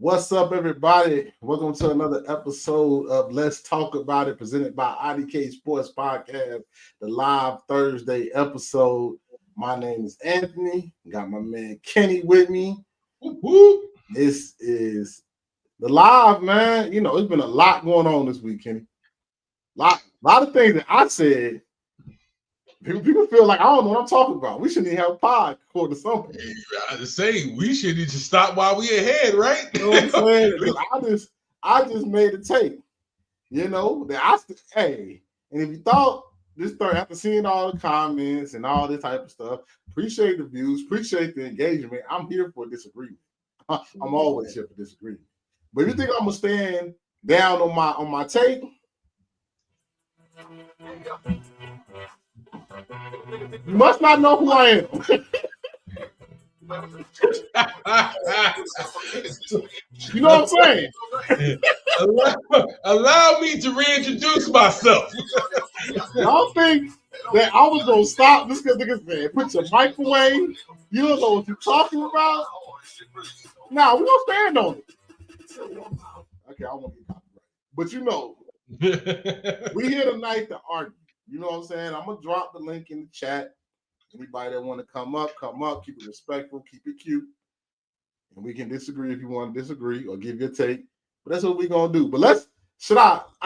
What's up, everybody? Welcome to another episode of Let's Talk About It, presented by IDK Sports Podcast, the live Thursday episode. My name is Anthony. Got my man Kenny with me. Woo-hoo. This is the live, man. You know, it's been a lot going on this week, Kenny. Lot of things that I said. People feel like I don't know what I'm talking about. We shouldn't even have a pod according to something. I just say we should need to stop while we ahead, right? You know what I'm saying? I just made a take. You know that hey, and if you thought this third after seeing all the comments and all this type of stuff, appreciate the views, appreciate the engagement. I'm here for disagreement. I'm always here for disagreement. But if you think I'm gonna stand down on my take, you must not know who I am. You know what I'm saying? Allow me to reintroduce myself. Y'all think that I was gonna stop this because niggas said put your microwave? You don't know what you're talking about? Nah, we're gonna stand on it. Okay, I won't get copyrighted. But you know, we here tonight to argue. You know what I'm saying? I'm gonna drop the link in the chat. Anybody that want to come up, keep it respectful, keep it cute. And we can disagree if you want to disagree or give your take. But that's what we're gonna do. But I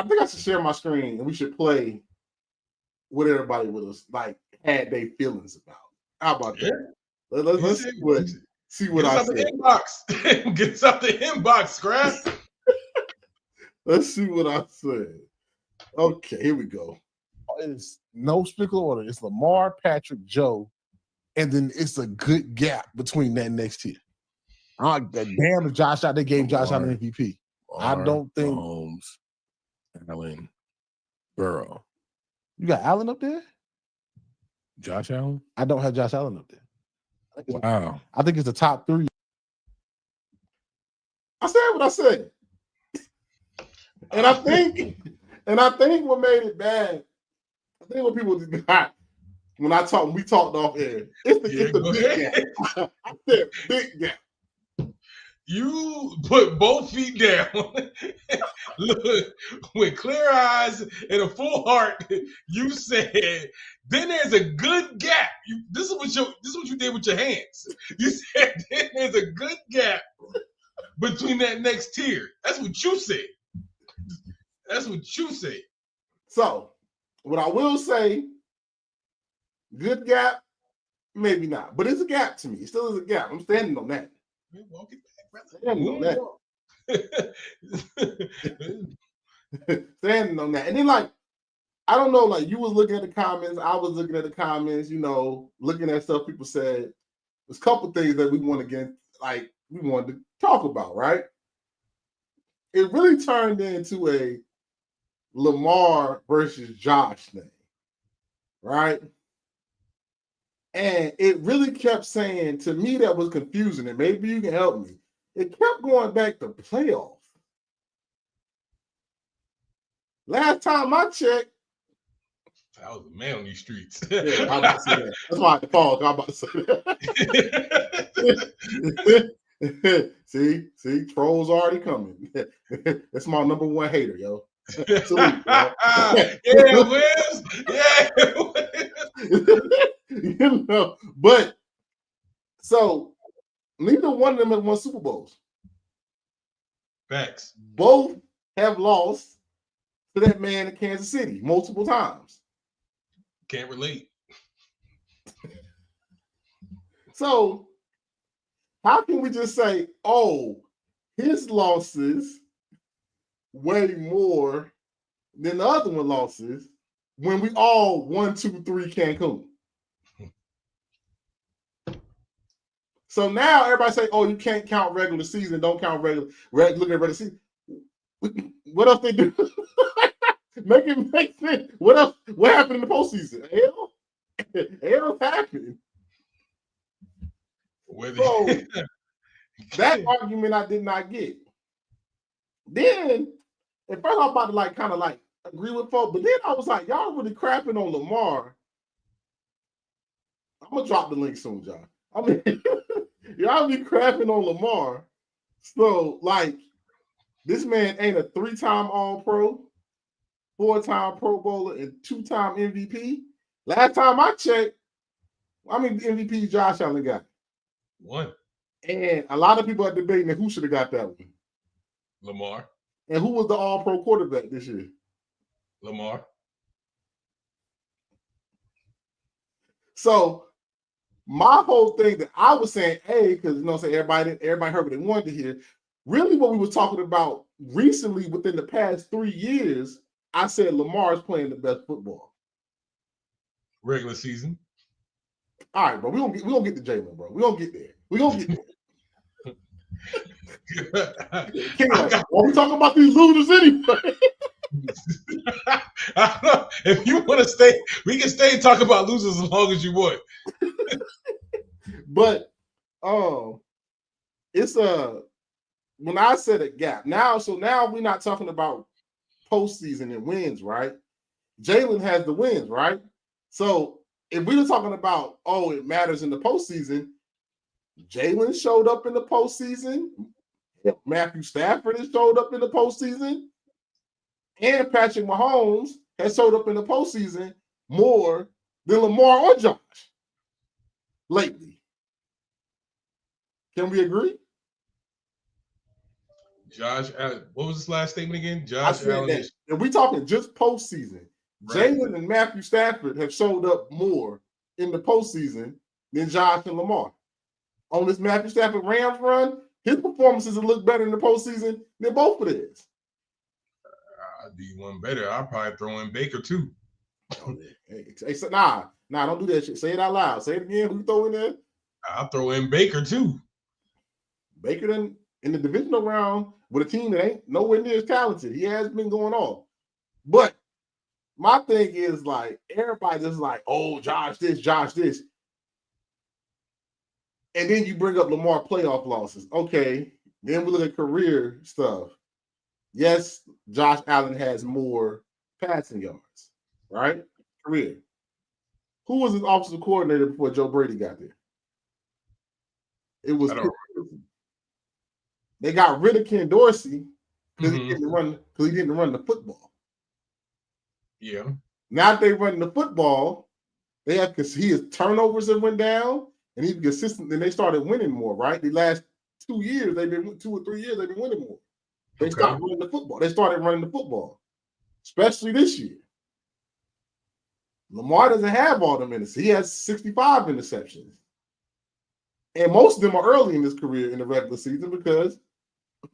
think I should share my screen and we should play what everybody with us like had their feelings about. How about that? Let's see what I said. Inbox. Get us out the inbox, scrap. Let's see what I said. Okay, here we go. It's no particular order. It's Lamar, Patrick, Joe, and then it's a good gap between that next tier. Damn, Josh out. They gave Josh out an MVP. I don't think Mahomes, Allen, Burrow. You got Allen up there. Josh Allen. I don't have Josh Allen up there. Wow. I think it's the top three. I said what I said, and I think what made it bad. I think what people got when we talked off air, it's the big gap. I said big gap. You put both feet down. Look, with clear eyes and a full heart, you said, then there's a good gap. This is what you did with your hands. You said then there's a good gap between that next tier. That's what you said. That's what you said. So, what I will say, good gap, maybe not, but it's a gap to me. It still is a gap. I'm standing on that. Walk it back, standing on that. Standing on that. And then, like, I don't know, like, you was looking at the comments, I was looking at the comments, you know, looking at stuff people said. There's a couple things that we want to get, like, we wanted to talk about, right? It really turned into a Lamar versus Josh thing, right? And it really kept saying, to me, that was confusing, and maybe you can help me. It kept going back to playoffs. Last time I checked, I was a man on these streets. Yeah, I'm about to say that. That's why I had to pause. I'm about to say that. See, trolls already coming. That's my number one hater, yo. Salute, yo. Yeah, Wiz. Yeah. You know, but so neither one of them have won Super Bowls. Facts. Both have lost to that man in Kansas City multiple times. Can't relate. So how can we just say, oh, his losses way more than the other one losses when we all 1, 2, 3 Cancun? So now everybody say, oh, you can't count regular season, don't count look at regular season. What else they do? Make it make sense. What else? What happened in the postseason? Hell happened. So that argument I did not get. Then at first I was about to kind of agree with folks, but then I was like, y'all really crapping on Lamar. I'm gonna drop the link soon, John. I mean, y'all be crapping on Lamar. So, like, this man ain't a 3-time All-Pro, 4-time Pro Bowler, and 2-time MVP. Last time I checked, I mean, MVP Josh Allen got 1. And a lot of people are debating who should have got that one. Lamar. And who was the All-Pro quarterback this year? Lamar. So my whole thing that I was saying, because everybody heard what they wanted to hear. Really, what we were talking about recently within the past 3 years, I said Lamar is playing the best football. Regular season. All right, bro. We gonna get to Jalen, bro. We gonna get there. We gonna get there. Are we talking about these losers anyway? I don't know. If you want to stay, we can stay and talk about losers as long as you want. But it's when I said a gap now, so now we're not talking about postseason and wins, right? Jalen has the wins, right? So if we were talking about it matters in the postseason, Jalen showed up in the postseason. Matthew Stafford has showed up in the postseason, and Patrick Mahomes has showed up in the postseason more than Lamar or Josh lately. Can we agree? Josh Allen. What was his last statement again? Josh Allen. If we talking just postseason, right. Jalen and Matthew Stafford have showed up more in the postseason than Josh and Lamar. On this Matthew Stafford Rams run, his performances will look better in the postseason than both of theirs. I'd do one better. I'll probably throw in Baker too. Nah, don't do that shit. Say it out loud. Say it again. Who you throw in there? I'll throw in Baker too. Baker in the divisional round with a team that ain't nowhere near as talented. He has been going on. But my thing is, like, everybody just like, Josh this. And then you bring up Lamar playoff losses. Okay, then we look at career stuff. Yes, Josh Allen has more passing yards, right? Career. Who was his offensive coordinator before Joe Brady got there? It was. They got rid of Ken Dorsey because he didn't run the football. Yeah. Now that they run the football, they have because his turnovers have went down and he's consistent. Then they started winning more, right? The last 2 years, 2 or 3 years, they've been winning more. They stopped running the football. They started running the football, especially this year. Lamar doesn't have all the minutes. He has 65 interceptions. And most of them are early in his career in the regular season because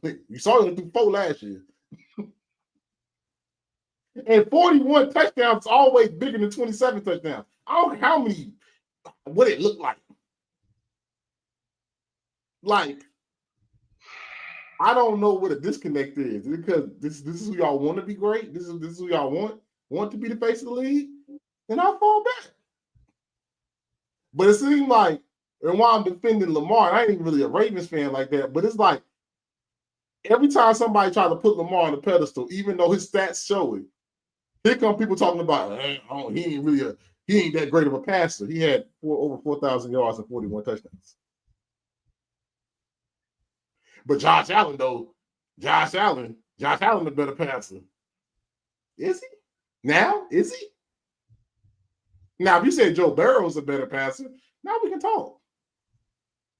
you saw him through 4 last year. And 41 touchdowns is always bigger than 27 touchdowns. I don't know how many, what it looked like. Like, I don't know what a disconnect is because this is who y'all want to be great. This is who y'all want to be the face of the league. Then I'll fall back. But it seemed like, and while I'm defending Lamar, I ain't even really a Ravens fan like that, but it's like every time somebody tries to put Lamar on the pedestal, even though his stats show it, here come people talking about he ain't that great of a passer. He had over 4,000 yards and 41 touchdowns. But Josh Allen, the better passer. Is he? Now? Is he? Now, if you said Joe Burrow's a better passer, now we can talk.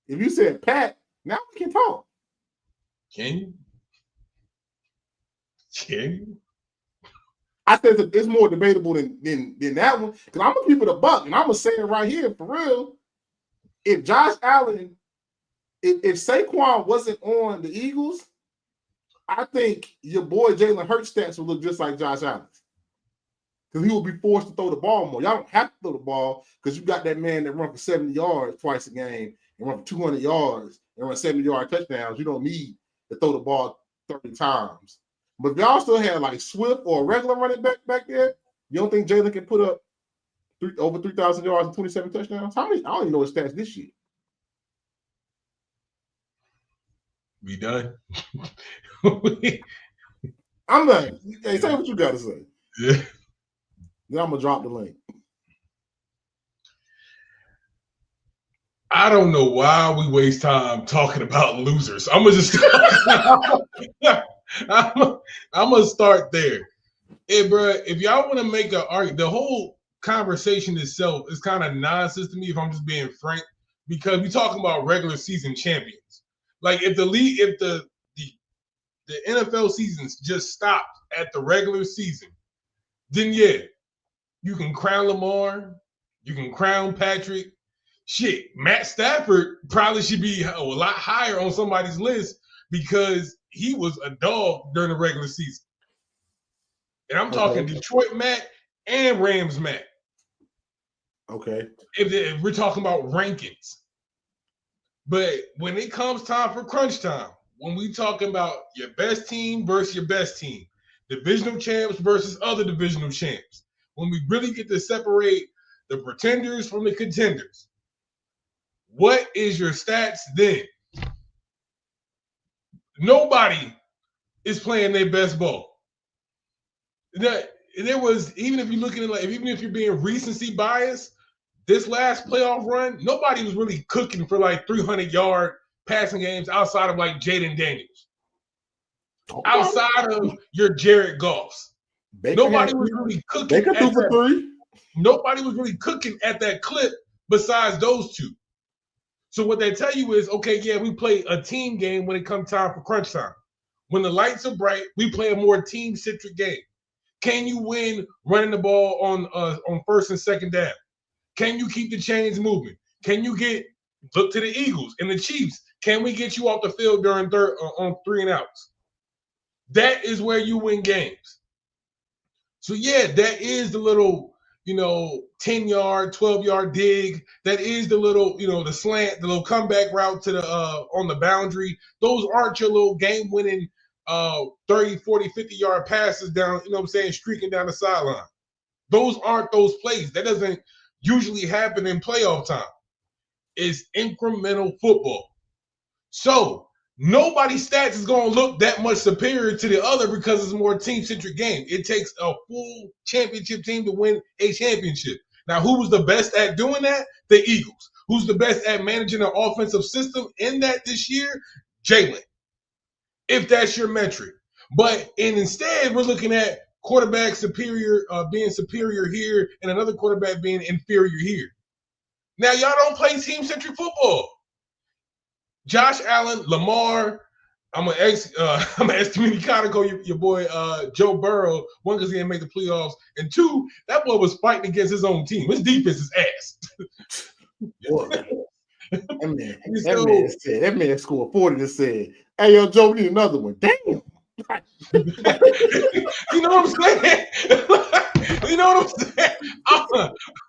If you said Pat, now we can talk. Can you? I think it's more debatable than that one. Because I'm going to keep it a buck, and I'm going to say it right here for real. If Josh Allen, if Saquon wasn't on the Eagles, I think your boy Jalen Hurts stats would look just like Josh Allen's. Because he will be forced to throw the ball more. Y'all don't have to throw the ball because you got that man that run for 70 yards twice a game and run for 200 yards and run 70-yard touchdowns. You don't need to throw the ball 30 times. But if y'all still had like Swift or a regular running back there, you don't think Jalen can put up over 3,000 yards and 27 touchdowns? How many? I don't even know his stats this year. We done? I'm done. Hey, say what you got to say. Yeah. Then I'm going to drop the link. I don't know why we waste time talking about losers. I'm gonna just I'm gonna start there. Hey, bro, if y'all want to make an argument, the whole conversation itself is kind of nonsense to me. If I'm just being frank, because we talking about regular season champions. Like if the league, if the NFL seasons just stopped at the regular season, then yeah, you can crown Lamar, you can crown Patrick. Shit, Matt Stafford probably should be a lot higher on somebody's list because he was a dog during the regular season. And I'm talking Detroit Matt and Rams Matt. Okay. If we're talking about rankings. But when it comes time for crunch time, when we talking about your best team versus your best team, divisional champs versus other divisional champs, when we really get to separate the pretenders from the contenders, what is your stats then? Nobody is playing their best ball. There was, even if you're looking at like, even if you're being recency biased, this last playoff run, nobody was really cooking for like 300-yard passing games outside of like Jaden Daniels. Outside of your Jared Goffs. Nobody was really cooking at that. Nobody was really cooking at that clip besides those two. So what they tell you is, okay, yeah, we play a team game when it comes time for crunch time. When the lights are bright, we play a more team-centric game. Can you win running the ball on first and second down? Can you keep the chains moving? Can you look to the Eagles and the Chiefs? Can we get you off the field during on 3 and outs? That is where you win games. So yeah, that is the little, 10-yard, 12-yard dig. That is the little, the slant, the little comeback route to the on the boundary. Those aren't your little game-winning 30, 40, 50-yard passes down, streaking down the sideline. Those aren't those plays. That doesn't usually happen in playoff time. It's incremental football. So nobody's stats is going to look that much superior to the other because it's a more team-centric game. It takes a full championship team to win a championship. Now, who was the best at doing that? The Eagles. Who's the best at managing an offensive system in that this year? Jalen, if that's your metric. But instead, we're looking at quarterback superior, being superior here, and another quarterback being inferior here. Now, y'all don't play team-centric football. Josh Allen, Lamar, I'm gonna excommunicado your boy Joe Burrow. One, because he didn't make the playoffs, and two, that boy was fighting against his own team. His defense is ass. That man scored 40 and said, "Hey, yo, Joe, we need another one." Damn. You know what I'm saying? You know what I'm saying?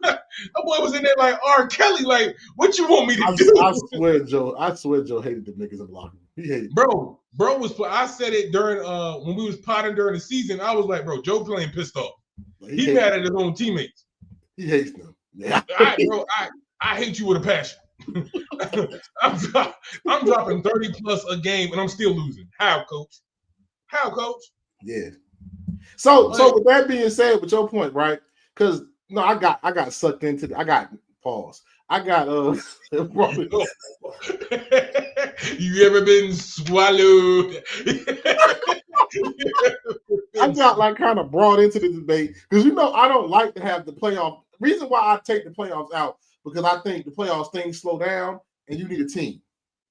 That boy was in there like R. Kelly. Like, what you want me to do? I swear, Joe hated the niggas in the locker room. He hated. Bro was. I said it during when we was potting during the season. I was like, bro, Joe playing pissed off. He mad at his own teammates. He hates them. Yeah. I hate you with a passion. I'm dropping 30 plus a game and I'm still losing. How, coach? Yeah. So with that being said, with your point, right? Because I got sucked into I got You ever been swallowed? I got like kind of brought into the debate because I don't like to have the playoff. Reason why I take the playoffs out because I think the playoffs things slow down and you need a team.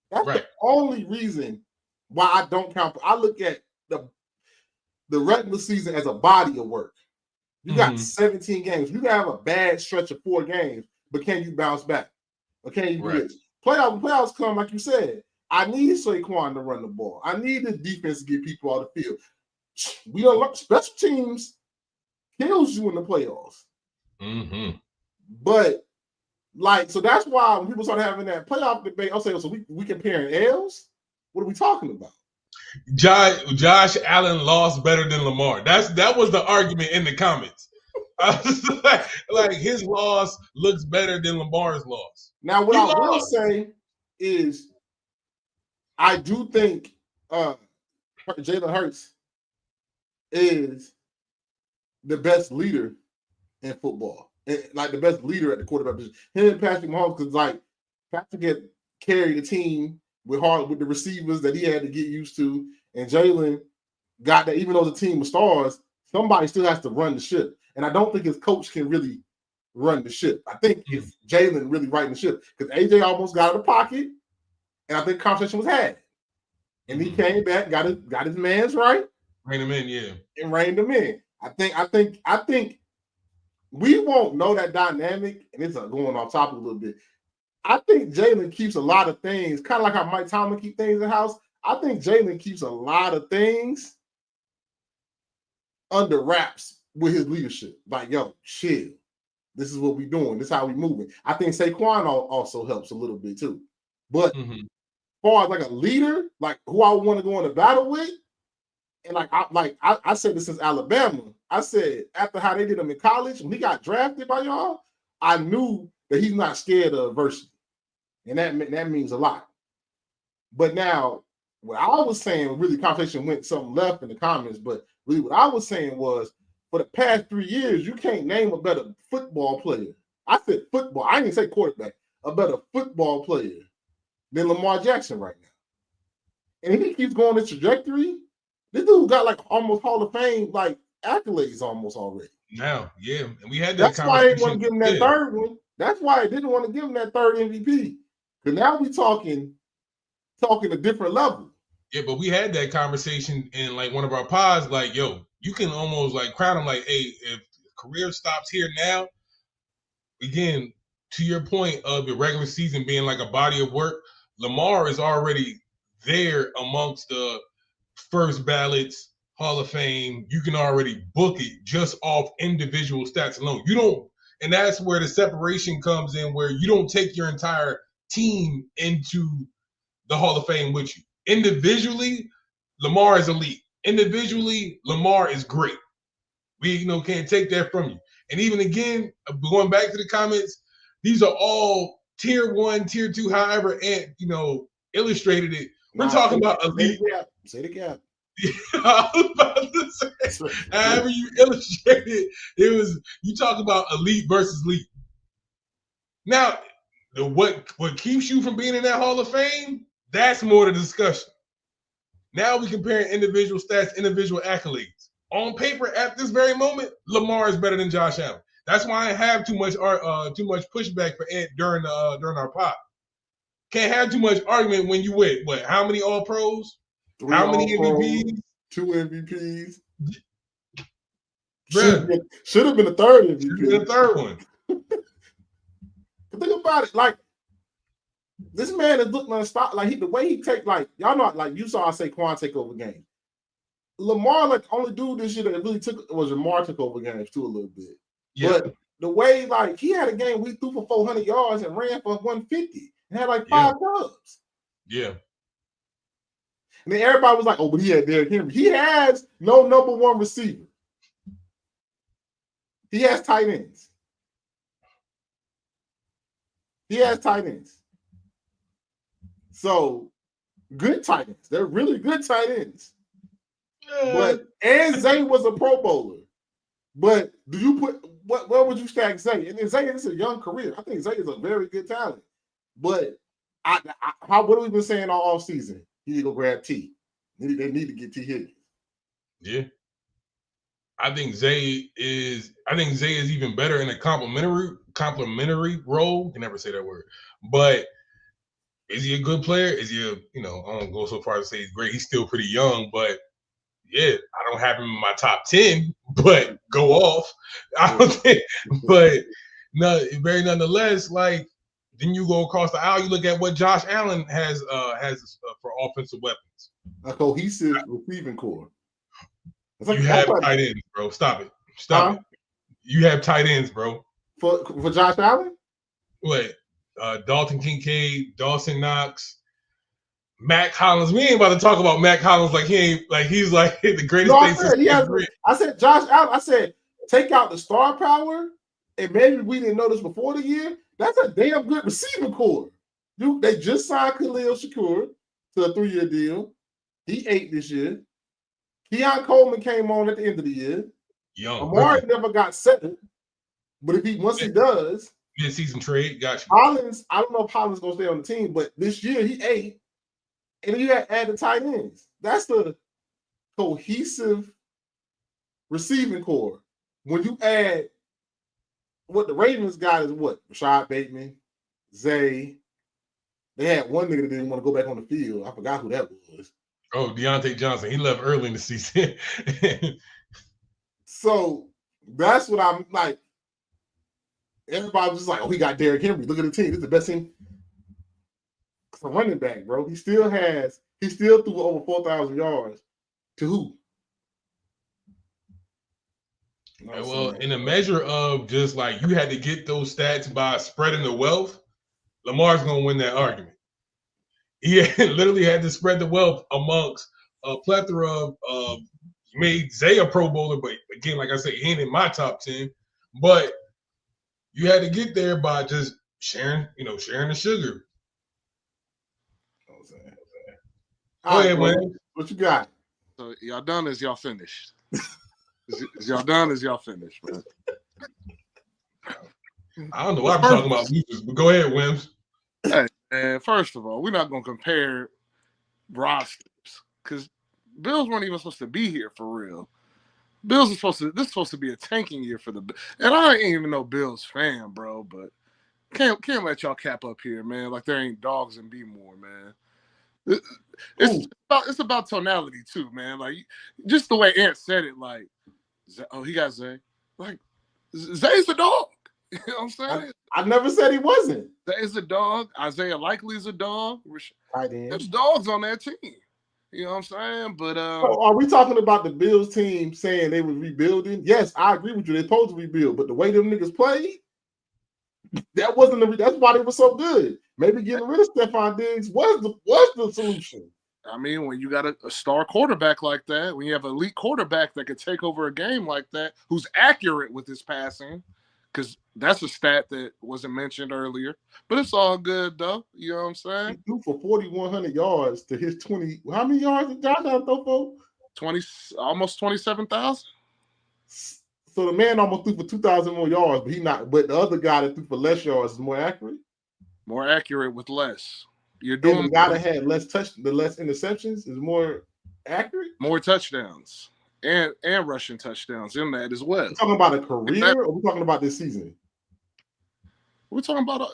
That's right. The only reason why I don't count. I look at the regular season as a body of work. You got 17 games. You can have a bad stretch of 4 games, but can you bounce back? Or can you do it? Playoffs come, like you said. I need Saquon to run the ball. I need the defense to get people out of the field. We don't special teams kills you in the playoffs. Mm-hmm. But so that's why when people start having that playoff debate, I'll say, so we comparing L's? What are we talking about? Josh Allen lost better than Lamar. That was the argument in the comments. like his loss looks better than Lamar's loss. Now, what I will say is, I do think Jalen Hurts is the best leader in football, like the best leader at the quarterback position. Him and Patrick Mahomes, because Patrick had carried the team with the receivers that he had to get used to, and Jalen got that. Even though the team was stars, somebody still has to run the ship, and I don't think his coach can really run the ship. I think it's Jalen really writing the ship because AJ almost got out of the pocket, and I think conversation was had, and he came back, got his man's right, rein him in, yeah, and reined him in. I think we won't know that dynamic, and it's going off topic a little bit. I think Jalen keeps a lot of things, kind of like how Mike Tomlin keeps things in the house. I think Jalen keeps a lot of things under wraps with his leadership. Like, yo, chill. This is what we doing. This is how we moving. I think Saquon also helps a little bit too. But as far as like a leader, like who I want to go into battle with, and I said this since Alabama. I said after how they did him in college, when he got drafted by y'all, I knew that he's not scared of adversity. And that means a lot. But now, what I was saying, really, conversation went something left in the comments, but really what I was saying was, for the past 3 years, you can't name a better football player. I said football. I didn't say quarterback. A better football player than Lamar Jackson right now. And if he keeps going this trajectory, this dude got like almost Hall of Fame like accolades almost already. Now, yeah, and we had that. That's why I didn't want to give him that third one. That's why I didn't want to give him that third MVP. Because now we talking a different level. Yeah, but we had that conversation in like one of our pods. Like, yo, you can almost like crown him. Like, hey, if career stops here now, again, to your point of the regular season being like a body of work, Lamar is already there amongst the first ballots, Hall of Fame. You can already book it just off individual stats alone. You don't, and that's where the separation comes in, where you don't take your entire team into the Hall of Fame with you. Individually, Lamar is elite. Individually, Lamar is great. We can't take that from you. And even again, going back to the comments, these are all tier 1, tier 2, however, and illustrated it. We're talking about elite. Say the gap. I was about to say, however you illustrated it was you talk about elite versus elite. Now, what keeps you from being in that Hall of Fame? That's more the discussion. Now we compare individual stats, individual accolades. On paper, at this very moment, Lamar is better than Josh Allen. That's why I have too much pushback for Ed during our pod. Can't have too much argument when you win. What? How many All Pros? How many MVPs? 2 MVPs. Should have been a third MVP. Should have been a third one. But think about it, like this man is looking on stop. Like the way he take, like y'all know, like you saw Saquon take over games. Lamar, like the only dude this year that really was Lamar took over games too a little bit. Yeah. But the way like he had a game we threw for 400 yards and ran for 150 and had like 5 clubs. Yeah. And then everybody was like, "Oh, but he had Derrick Henry. He has no number 1 receiver. He has tight ends. So good tight ends. They're really good tight ends. And Zay was a Pro Bowler. But do you put where would you stack Zay? And Zay is a young career. I think Zay is a very good talent. But what have we been saying all season? You need to go grab T. They need to get T Higgins. Yeah. I think Zay is even better in a complimentary role. I can never say that word. But is he a good player? Is he I don't go so far as to say he's great. He's still pretty young, but yeah, I don't have him in my top 10, but go off. I don't think, but no, very nonetheless, like then you go across the aisle, you look at what Josh Allen has for offensive weapons. A cohesive receiving core. Like, you have tight ends, bro. Stop it. Stop it. You have tight ends, bro. For Josh Allen? Wait, Dalton Kincaid, Dawson Knox, Matt Collins. We ain't about to talk about Matt Collins like he's like the greatest thing since I said Josh Allen. I said take out the star power, and maybe we didn't know this before the year. That's a damn good receiving core. They just signed Khalil Shakur to a 3-year deal. He 8 this year. Keon Coleman came on at the end of the year. Young. Amari never got set, but once he does, Mid-season trade, got you. Hollins, I don't know if Hollins gonna stay on the team, but this year he ate, and you had added tight ends. That's the cohesive receiving core. When you add what the Ravens got is what? Rashad Bateman, Zay. They had one nigga that didn't want to go back on the field. I forgot who that was. Oh, Deontay Johnson. He left early in the season. So that's what I'm like. Everybody was just like, oh, he got Derrick Henry. Look at the team. This is the best team. It's a running back, bro. He still threw over 4,000 yards. To who? Well, in a measure of just like you had to get those stats by spreading the wealth, Lamar's going to win that argument. He literally had to spread the wealth amongst a plethora of made Zay a Pro Bowler, but again, like I said, he ain't in my top 10. But you had to get there by just sharing the sugar. Go ahead, man. What you got? So y'all done as y'all finished. Is y'all done as y'all finished, man? I don't know why I'm talking about losers, but go ahead, Wims. Hey, man, first of all, we're not gonna compare rosters because Bills weren't even supposed to be here for real. Bills is supposed to be a tanking year for the and I ain't even no Bills fan, bro, but can't let y'all cap up here, man. Like there ain't dogs in B-more, man. It's about tonality too, man. Like just the way Ant said it, like, oh, he got Zay. Like Zay's a dog. You know what I'm saying? I never said he wasn't. Zay's a dog. Isaiah Likely's a dog. There's There's dogs on that team. You know what I'm saying? But so are we talking about the Bills team saying they were rebuilding? Yes, I agree with you. They're supposed to rebuild, but the way them niggas played, that wasn't that's why they were so good. Maybe getting rid of Stephon Diggs was the solution. I mean, when you got a star quarterback like that, when you have an elite quarterback that could take over a game like that, who's accurate with his passing, because that's a stat that wasn't mentioned earlier. But it's all good, though. You know what I'm saying? He threw for 4,100 yards to his 20. How many yards did Josh Allen throw for? Almost 27,000. So the man almost threw for 2,000 more yards, but the other guy that threw for less yards is more accurate. More accurate with less. You're And doing the guy that had less interceptions is more accurate. More touchdowns and rushing touchdowns in that as well. We're talking about a career, or we're talking about this season? We're talking about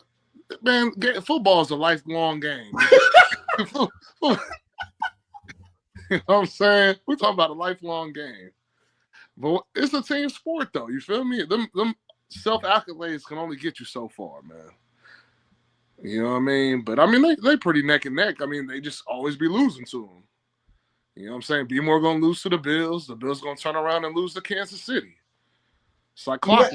football is a lifelong game. You know what I'm saying? We're talking about a lifelong game. But it's a team sport, though. You feel me? Them self-accolades can only get you so far, man. You know what I mean? But, I mean, they pretty neck and neck. I mean, they just always be losing to them. You know what I'm saying? B-more going to lose to the Bills. The Bills going to turn around and lose to Kansas City. It's like clock.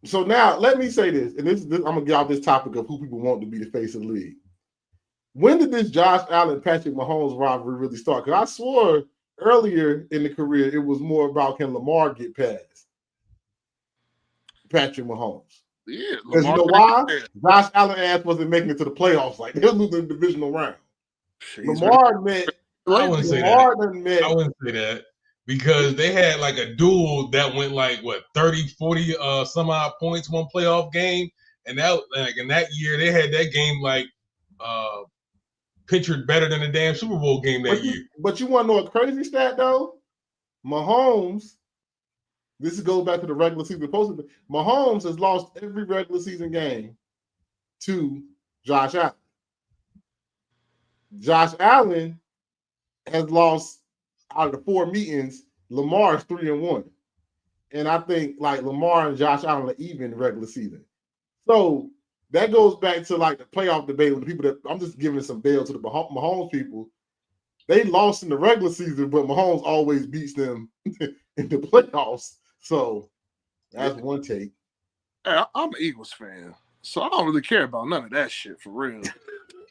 So now, let me say this, and this I'm going to get off this topic of who people want to be the face of the league. When did this Josh Allen, Patrick Mahomes rivalry really start? Because I swore earlier in the career it was more about can Lamar get past Patrick Mahomes. Yeah, because you know why? Josh Allen ass wasn't making it to the playoffs. Like they were losing the divisional round. Lamar met. I wouldn't say that. I wouldn't say that because they had like a duel that went like what 30, 40 some odd points one playoff game, and that like in that year they had that game like pictured better than the damn Super Bowl game that year. But you want to know a crazy stat though? Mahomes. This goes back to the regular season. Mahomes has lost every regular season game to Josh Allen. Josh Allen has lost out of the 4 meetings. Lamar's 3-1, and I think like Lamar and Josh Allen are even regular season. So that goes back to like the playoff debate with the people that I'm just giving some bail to the Mahomes people. They lost in the regular season, but Mahomes always beats them in the playoffs. So that's one take. Hey, I'm an Eagles fan, so I don't really care about none of that shit for real.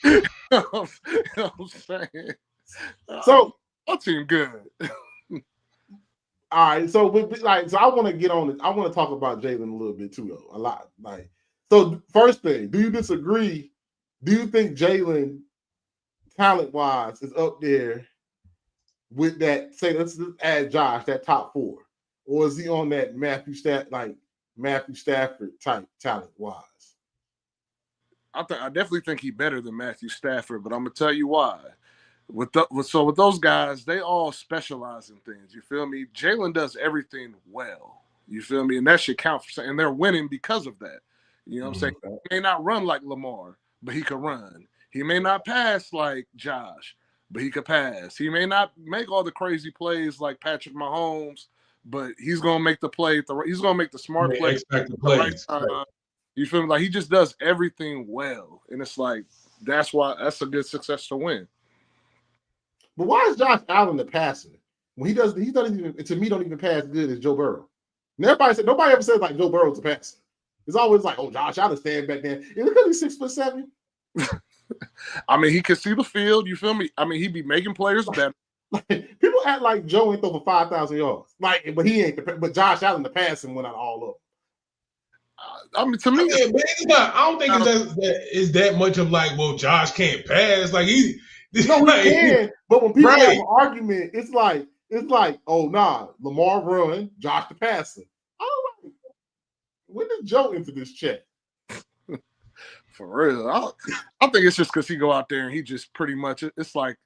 You know what I'm saying? So our team good. All right, so I want to get on it. I want to talk about Jalen a little bit too, though. A lot. Like, so first thing, do you disagree? Do you think Jalen, talent-wise, is up there with that? Say, let's add Josh, that top 4. Or is he on that Matthew Stafford type talent wise? I definitely think he's better than Matthew Stafford, but I'm gonna tell you why. With those guys, they all specialize in things. You feel me? Jalen does everything well. You feel me? And that should count for something. And they're winning because of that. You know what I'm saying? He may not run like Lamar, but he could run. He may not pass like Josh, but he could pass. He may not make all the crazy plays like Patrick Mahomes, but he's gonna make the play. He's gonna make the smart play. Expect the Right plays. time. You feel me? Like he just does everything well, and it's like that's a good success to win. But why is Josh Allen the passer when he doesn't even to me don't even pass good as Joe Burrow? And nobody ever says like Joe Burrow's a passer. It's always like, oh, Josh Allen stand back there. Is it because he's 6'7"? I mean, he can see the field. You feel me? I mean, he be making players better. Like, people act like Joe ain't throw for 5,000 yards. Like, but he ain't. But Josh Allen the passing went out all up. I mean, to me, I don't think it's that much of like, well, Josh can't pass. Like he can. But when people have an argument, it's like, oh nah, Lamar run, Josh the passer. I don't know. When did Joe enter this chat? For real, I think it's just because he go out there and he just pretty much it's like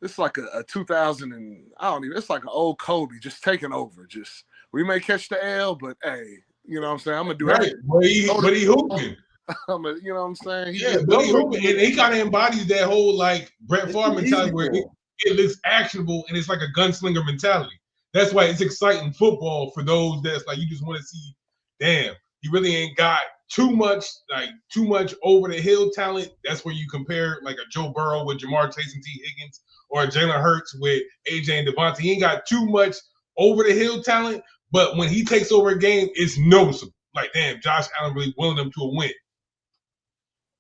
a 2000 and I don't even. It's like an old Kobe just taking over. Just we may catch the L, but hey. You know what I'm saying? I'm gonna do everything. But he hooping. You know what I'm saying? But he hooping, and he kind of embodies that whole like Brett Favre mentality where it looks actionable and it's like a gunslinger mentality. That's why it's exciting football for those that's like you just want to see. Damn, he really ain't got too much over the hill talent. That's where you compare like a Joe Burrow with Jamar Chase and T. Higgins, or a Jalen Hurts with AJ and Devontae. He ain't got too much over the hill talent. But when he takes over a game, it's noticeable. Like, damn, Josh Allen really willing them to a win.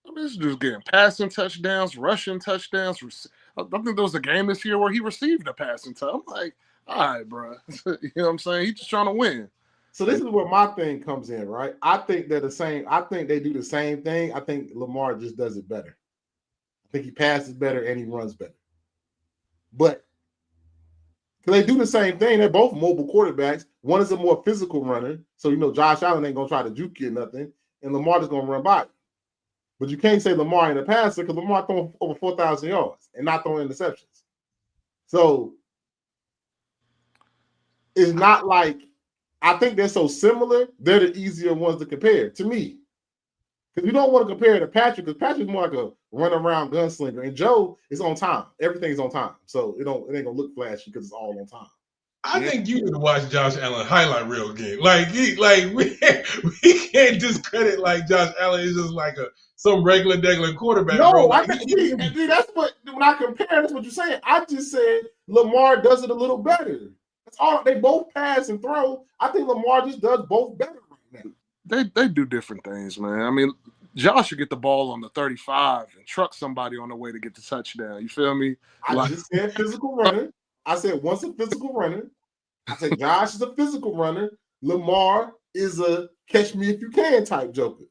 I mean, this dude's getting passing touchdowns, rushing touchdowns. I think there was a game this year where he received a passing touchdown. I'm like, all right, bro. You know what I'm saying? He's just trying to win. So this is where my thing comes in, right? I think they're the same. I think they do the same thing. I think Lamar just does it better. I think he passes better and he runs better. But they do the same thing. They're both mobile quarterbacks. One is a more physical runner. So, Josh Allen ain't going to try to juke you or nothing. And Lamar is going to run by you. But you can't say Lamar ain't a passer because Lamar throwing over 4,000 yards and not throwing interceptions. So, it's not like I think they're so similar. They're the easier ones to compare to me. Because you don't want to compare to Patrick because Patrick's more like a run-around gunslinger. And Joe is on time. Everything's on time. So it ain't going to look flashy because it's all on time. I think you need to watch Josh Allen highlight reel again. We can't discredit like Josh Allen is just like some regular quarterback. No, bro. like, that's what when I compare, that's what you're saying. I just said Lamar does it a little better. That's all. They both pass and throw. I think Lamar just does both better right now. They do different things, man. I mean, Josh should get the ball on the 35 and truck somebody on the way to get the touchdown. You feel me? I just said physical runner. I said once a physical runner. I said Josh is a physical runner. Lamar is a catch me if you can type joker.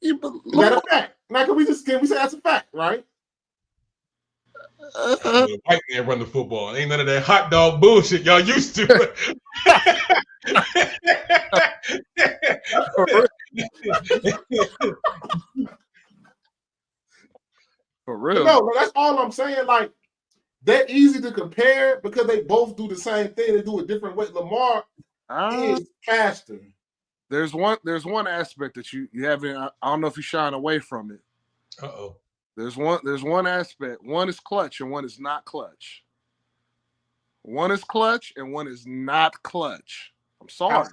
Is that a fact? Now can we say that's a fact, right? White man run the football. Ain't none of that hot dog bullshit y'all used to. For real. No, that's all I'm saying. Like, they're easy to compare because they both do the same thing. They do a different way. Lamar is faster. There's one aspect that you haven't. I don't know if you're shying away from it. Uh-oh. There's one aspect. One is clutch and one is not clutch. One is clutch and one is not clutch. I'm sorry.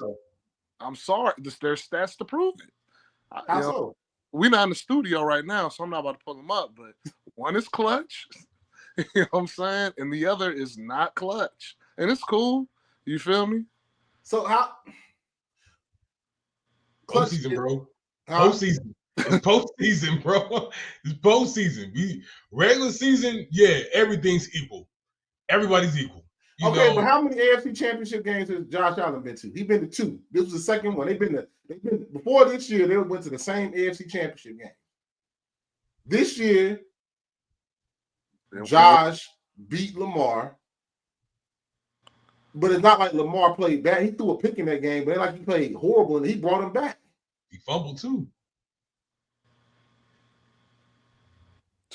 I'm sorry. There's stats to prove it. How so? We're not in the studio right now, so I'm not about to pull them up. But one is clutch. You know what I'm saying? And the other is not clutch. And it's cool. You feel me? So how postseason, bro. Postseason. It's postseason, bro. It's postseason. Regular season, yeah, everything's equal. Everybody's equal. But how many AFC championship games has Josh Allen been to? He's been to 2. This was the second one. They've been before this year, they went to the same AFC championship game. This year, Josh beat Lamar. But it's not like Lamar played bad. He threw a pick in that game, but it's like he played horrible and he brought him back. He fumbled too.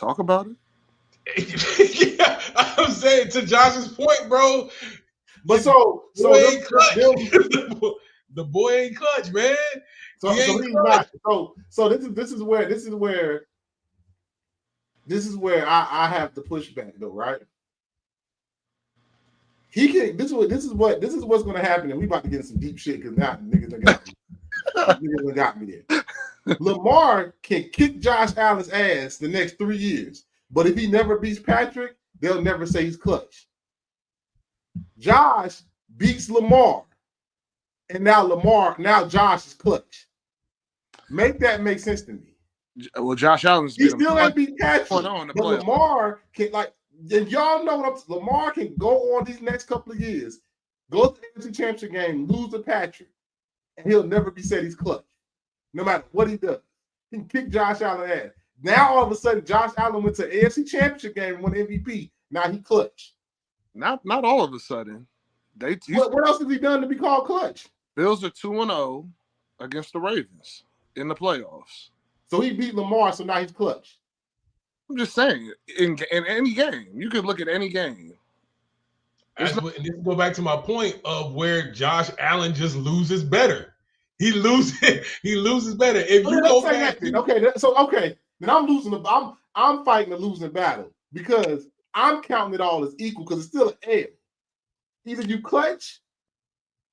Talk about it. Yeah, I'm saying to Josh's point, bro. But Boy ain't clutch. them- The boy ain't clutch, man. so He ain't he's clutch. not. So this is where I have to push back though, right? He can. This is what's going to happen, and we about to get in some deep shit because now niggas done got me. Niggas done got me there. Lamar can kick Josh Allen's ass the next 3 years, but if he never beats Patrick, they'll never say he's clutch. Josh beats Lamar, and now Josh is clutch. Make that make sense to me. Well, Josh Allen's He still ain't beat Patrick, but Lamar can and y'all know what Lamar can go on these next couple of years, go to the NFC Championship game, lose to Patrick, and he'll never be said he's clutch, no matter what he does. He can kick Josh Allen ass. Now all of a sudden, Josh Allen went to the AFC Championship game and won MVP. Now he clutch. Not all of a sudden. What else has he done to be called clutch? Bills are 2-0 against the Ravens in the playoffs. So he beat Lamar, so now he's clutch. I'm just saying, in any game, you could look at any game. And this go back to my point of where Josh Allen just loses better. He loses better. If you go back, then I'm losing. I'm fighting a losing battle because I'm counting it all as equal because it's still an L. Either you clutch.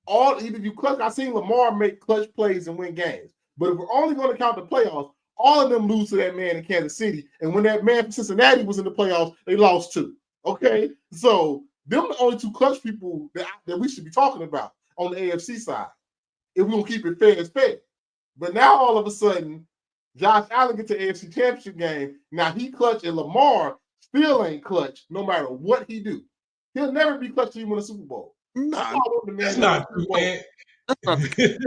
I've seen Lamar make clutch plays and win games, but if we're only going to count the playoffs, all of them lose to that man in Kansas City. And when that man from Cincinnati was in the playoffs, they lost too. Okay, so them are the only two clutch people that we should be talking about on the AFC side. If we don't keep it fair, it's fair. But now all of a sudden, Josh Allen gets to the AFC Championship game. Now he clutch, and Lamar still ain't clutch no matter what he do. He'll never be clutch till he win a Super Bowl. That's not true, man. That's not the case.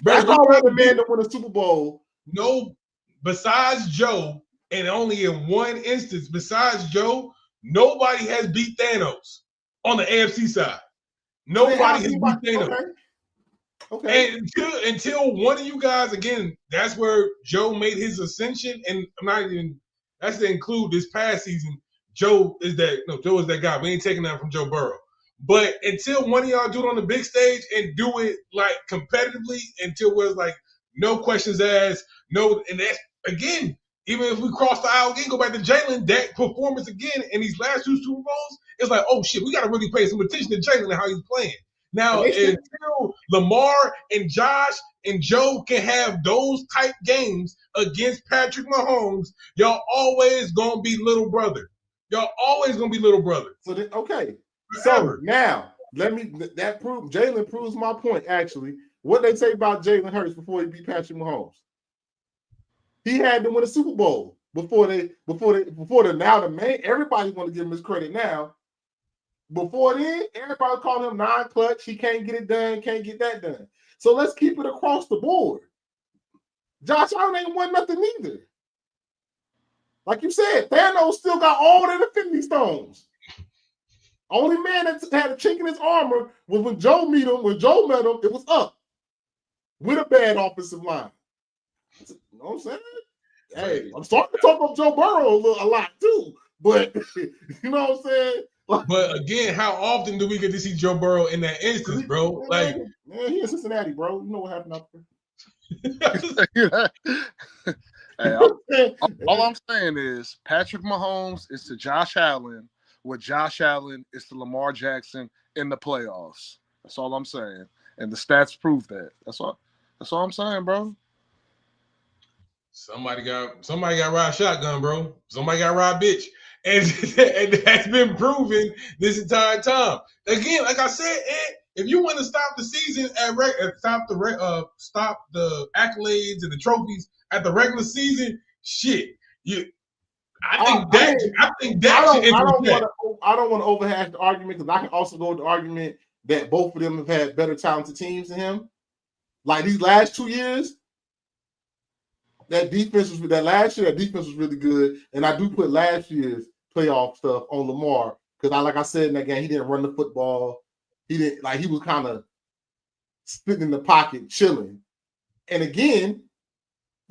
That's why I want the man to win a Super Bowl. No, besides Joe, and only in one instance, besides Joe, nobody has beat Thanos on the AFC side. Nobody has beat Thanos. Okay. And until one of you guys, again, that's where Joe made his ascension. And I'm not even, that's to include this past season. Joe is that guy. We ain't taking that from Joe Burrow. But until one of y'all do it on the big stage and do it like competitively, until where it's like no questions asked, and that's again, even if we cross the aisle again, go back to Jalen, that performance again in these last two Super Bowls, it's like, oh shit, we got to really pay some attention to Jalen and how he's playing. Now, until Lamar and Josh and Joe can have those type games against Patrick Mahomes, y'all always gonna be little brother. Y'all always gonna be little brother. So okay. Forever. So now Jalen proves my point. Actually, what they say about Jalen Hurts before he beat Patrick Mahomes, he had to win a Super Bowl before now the man. Everybody want to give him his credit now. Before then, everybody called him non-clutch. He can't get it done, can't get that done. So let's keep it across the board. Josh Allen ain't won nothing either. Like you said, Thanos still got all the Infinity Stones. Only man that had a chink in his armor was when Joe met him. When Joe met him, it was up with a bad offensive line. You know what I'm saying? Hey, I'm starting to talk about Joe Burrow a lot too, but you know what I'm saying? But again, how often do we get to see Joe Burrow in that instance, bro? Man, he in Cincinnati, bro. You know what happened out there. Hey, all I'm saying is Patrick Mahomes is to Josh Allen what Josh Allen is to Lamar Jackson in the playoffs. That's all I'm saying. And the stats prove that. That's all I'm saying, bro. Somebody got ride shotgun, bro. Somebody got ride bitch. And that's been proven this entire time. Again, like I said, Ed, if you want to stop the season stop the accolades and the trophies at the regular season, shit. I don't want to overhash the argument because I can also go with the argument that both of them have had better talented teams than him. Like these last 2 years, that defense was really good, and I do put last year's playoff stuff on Lamar because like I said in that game, he didn't run the football. He was kind of sitting in the pocket, chilling. And again,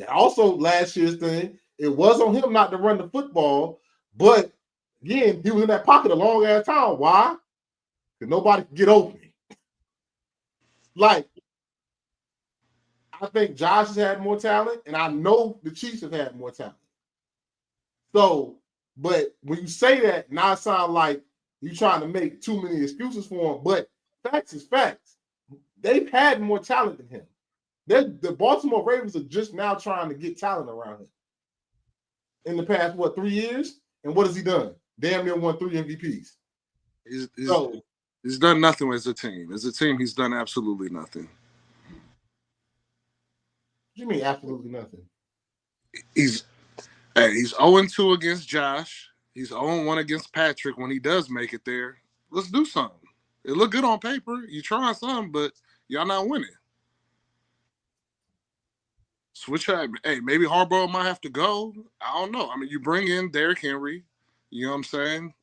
also last year's thing, It was on him not to run the football, but again, he was in that pocket a long ass time. Why? Because nobody could get open. Like, I think Josh has had more talent, and I know the Chiefs have had more talent. So, but when you say that, now it sounds like you're trying to make too many excuses for him. But facts is facts. They've had more talent than him. The Baltimore Ravens are just now trying to get talent around him. In the past, 3 years? And what has he done? Damn near won 3 MVPs. He's done nothing as a team. As a team, he's done absolutely nothing. What do you mean absolutely nothing? He's 0-2 against Josh. He's 0-1 against Patrick when he does make it there. Let's do something. It look good on paper. You trying something, but y'all not winning. Switch out. Hey, maybe Harbaugh might have to go. I don't know. I mean, you bring in Derrick Henry. You know what I'm saying?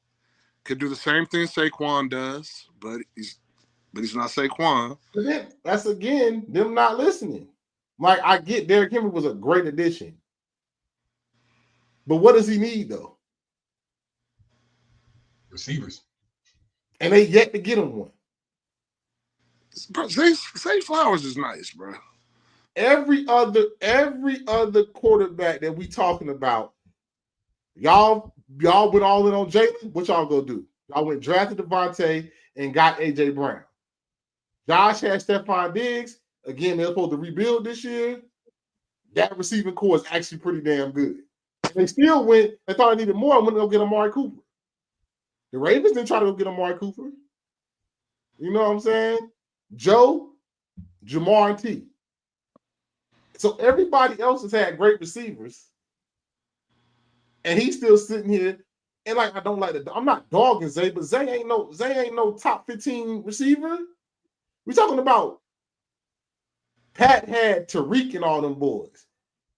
Could do the same thing Saquon does, but he's not Saquon. That's again them not listening. Like, I get Derrick Henry was a great addition, but what does he need though? Receivers. And they yet to get him one. Bro, Zay Flowers is nice, bro. Every other quarterback that we talking about, y'all went all in on Jalen. What y'all go do? Y'all went drafted Devontae and got AJ Brown. Josh had Stephon Diggs. Again, they're supposed to rebuild this year. That receiving core is actually pretty damn good. And they still went. They thought they needed more and went to go get Amari Cooper. The Ravens didn't try to go get Amari Cooper. You know what I'm saying? Joe, Jamar, and T. So everybody else has had great receivers. And he's still sitting here. And like, I don't like it. I'm not dogging Zay, but Zay ain't no top 15 receiver. We're talking about Pat had Tariq and all them boys.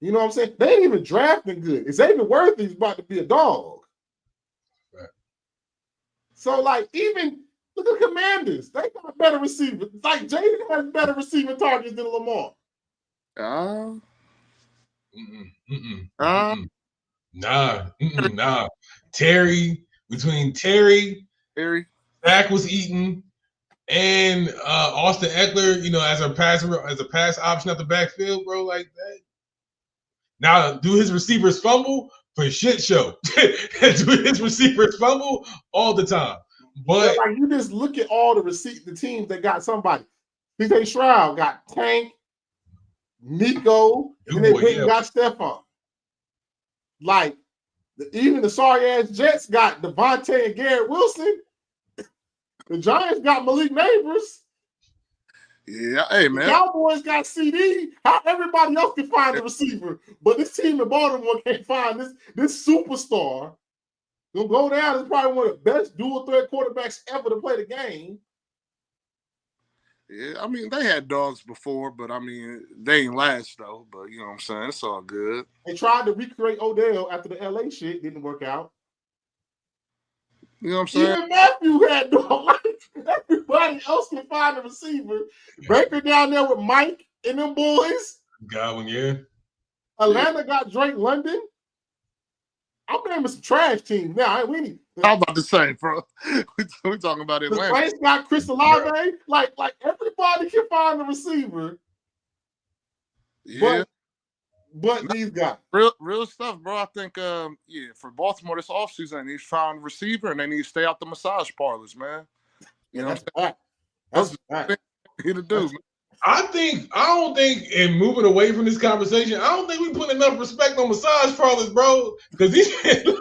You know what I'm saying? They ain't even drafting good. Xavier Worthy's about to be a dog. Right. So, like, even look at Commanders. They got better receivers. Like, Jaden has better receiving targets than Lamar. Nah. Between Terry, Zach was eating, and Austin Eckler, as a pass option at the backfield, bro, like that. Now, do his receivers fumble? For shit show. Do his receivers fumble all the time. But like, you just look at all the teams that got somebody. CJ Stroud got Tank, Nico, and they went and got Stephon. Like, even the sorry-ass Jets got Devontae and Garrett Wilson. The Giants got Malik Neighbors. Yeah, hey, man. The Cowboys got CD. How everybody else can find the receiver, but this team in Baltimore can't find this superstar. Gonna go down as probably one of the best dual-threat quarterbacks ever to play the game. Yeah, I mean, they had dogs before, but I mean, they ain't last though. But you know what I'm saying? It's all good. They tried to recreate Odell after the LA shit, didn't work out. You know what I'm saying? Even Matthew had dog. Everybody else can find a receiver. Baker down there with Mike and them boys. Godwin, yeah. Atlanta got Drake London. I'm naming some trash teams now. I'm about to say, bro. We talking about Atlanta. The Saints got Chris Olave. Like everybody can find a receiver. Yeah. But these guys. Real stuff, bro. I think for Baltimore this offseason, they need to find a receiver and they need to stay out the massage parlors, man. You know what I'm saying? That's what they need to do, man. I don't think, in moving away from this conversation, I don't think we put enough respect on massage parlors, bro. Because the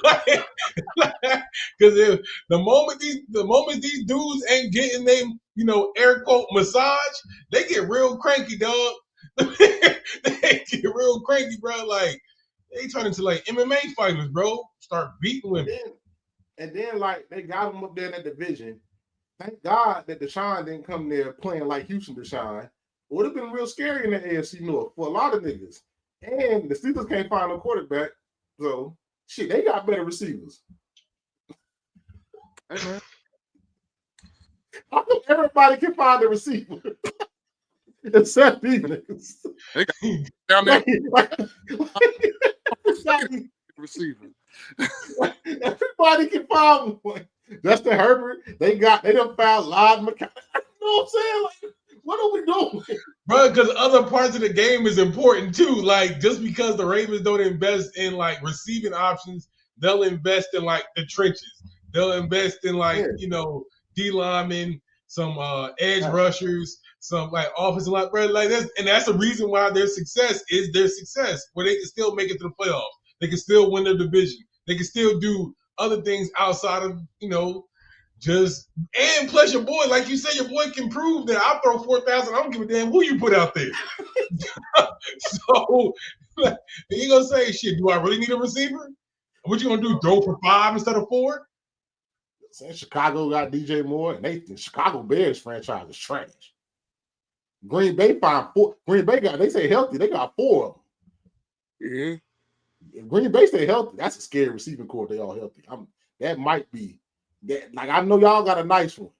moment these dudes ain't getting them, air quote massage, they get real cranky, dog. They get real cranky, bro. Like, they turn into like MMA fighters, bro. Start beating women. And then like, they got them up there in that division. Thank God that Deshaun didn't come there playing like Houston Deshaun. It would have been real scary in the AFC North for a lot of niggas. And the Steelers can't find a quarterback. So, shit, they got better receivers. Hey, man. I think everybody can find a receiver. Except these niggas. They got down there. receiver. Everybody can find one. Justin Herbert, they done found Lod McCown. You know what I'm saying? Like, what are we doing? Bro, because other parts of the game is important too. Like, just because the Ravens don't invest in like receiving options, they'll invest in like the trenches. They'll invest in like, D linemen, some edge rushers, some like offensive line, bro. Like that's the reason why their success is their success, where they can still make it to the playoffs. They can still win their division. They can still do other things outside of, just and plus your boy, like you said, your boy can prove that I'll throw 4,000. I don't give a damn who you put out there. So you gonna say, shit, do I really need a receiver? What you gonna do? Throw for 5 instead of 4? Saying Chicago got DJ Moore, and the Chicago Bears franchise is trash. Green Bay found 4. Green Bay they say healthy. They got 4 of them. Yeah. If Green Bay stay healthy, that's a scary receiving core. They all healthy. That might be that. Like, I know y'all got a nice one,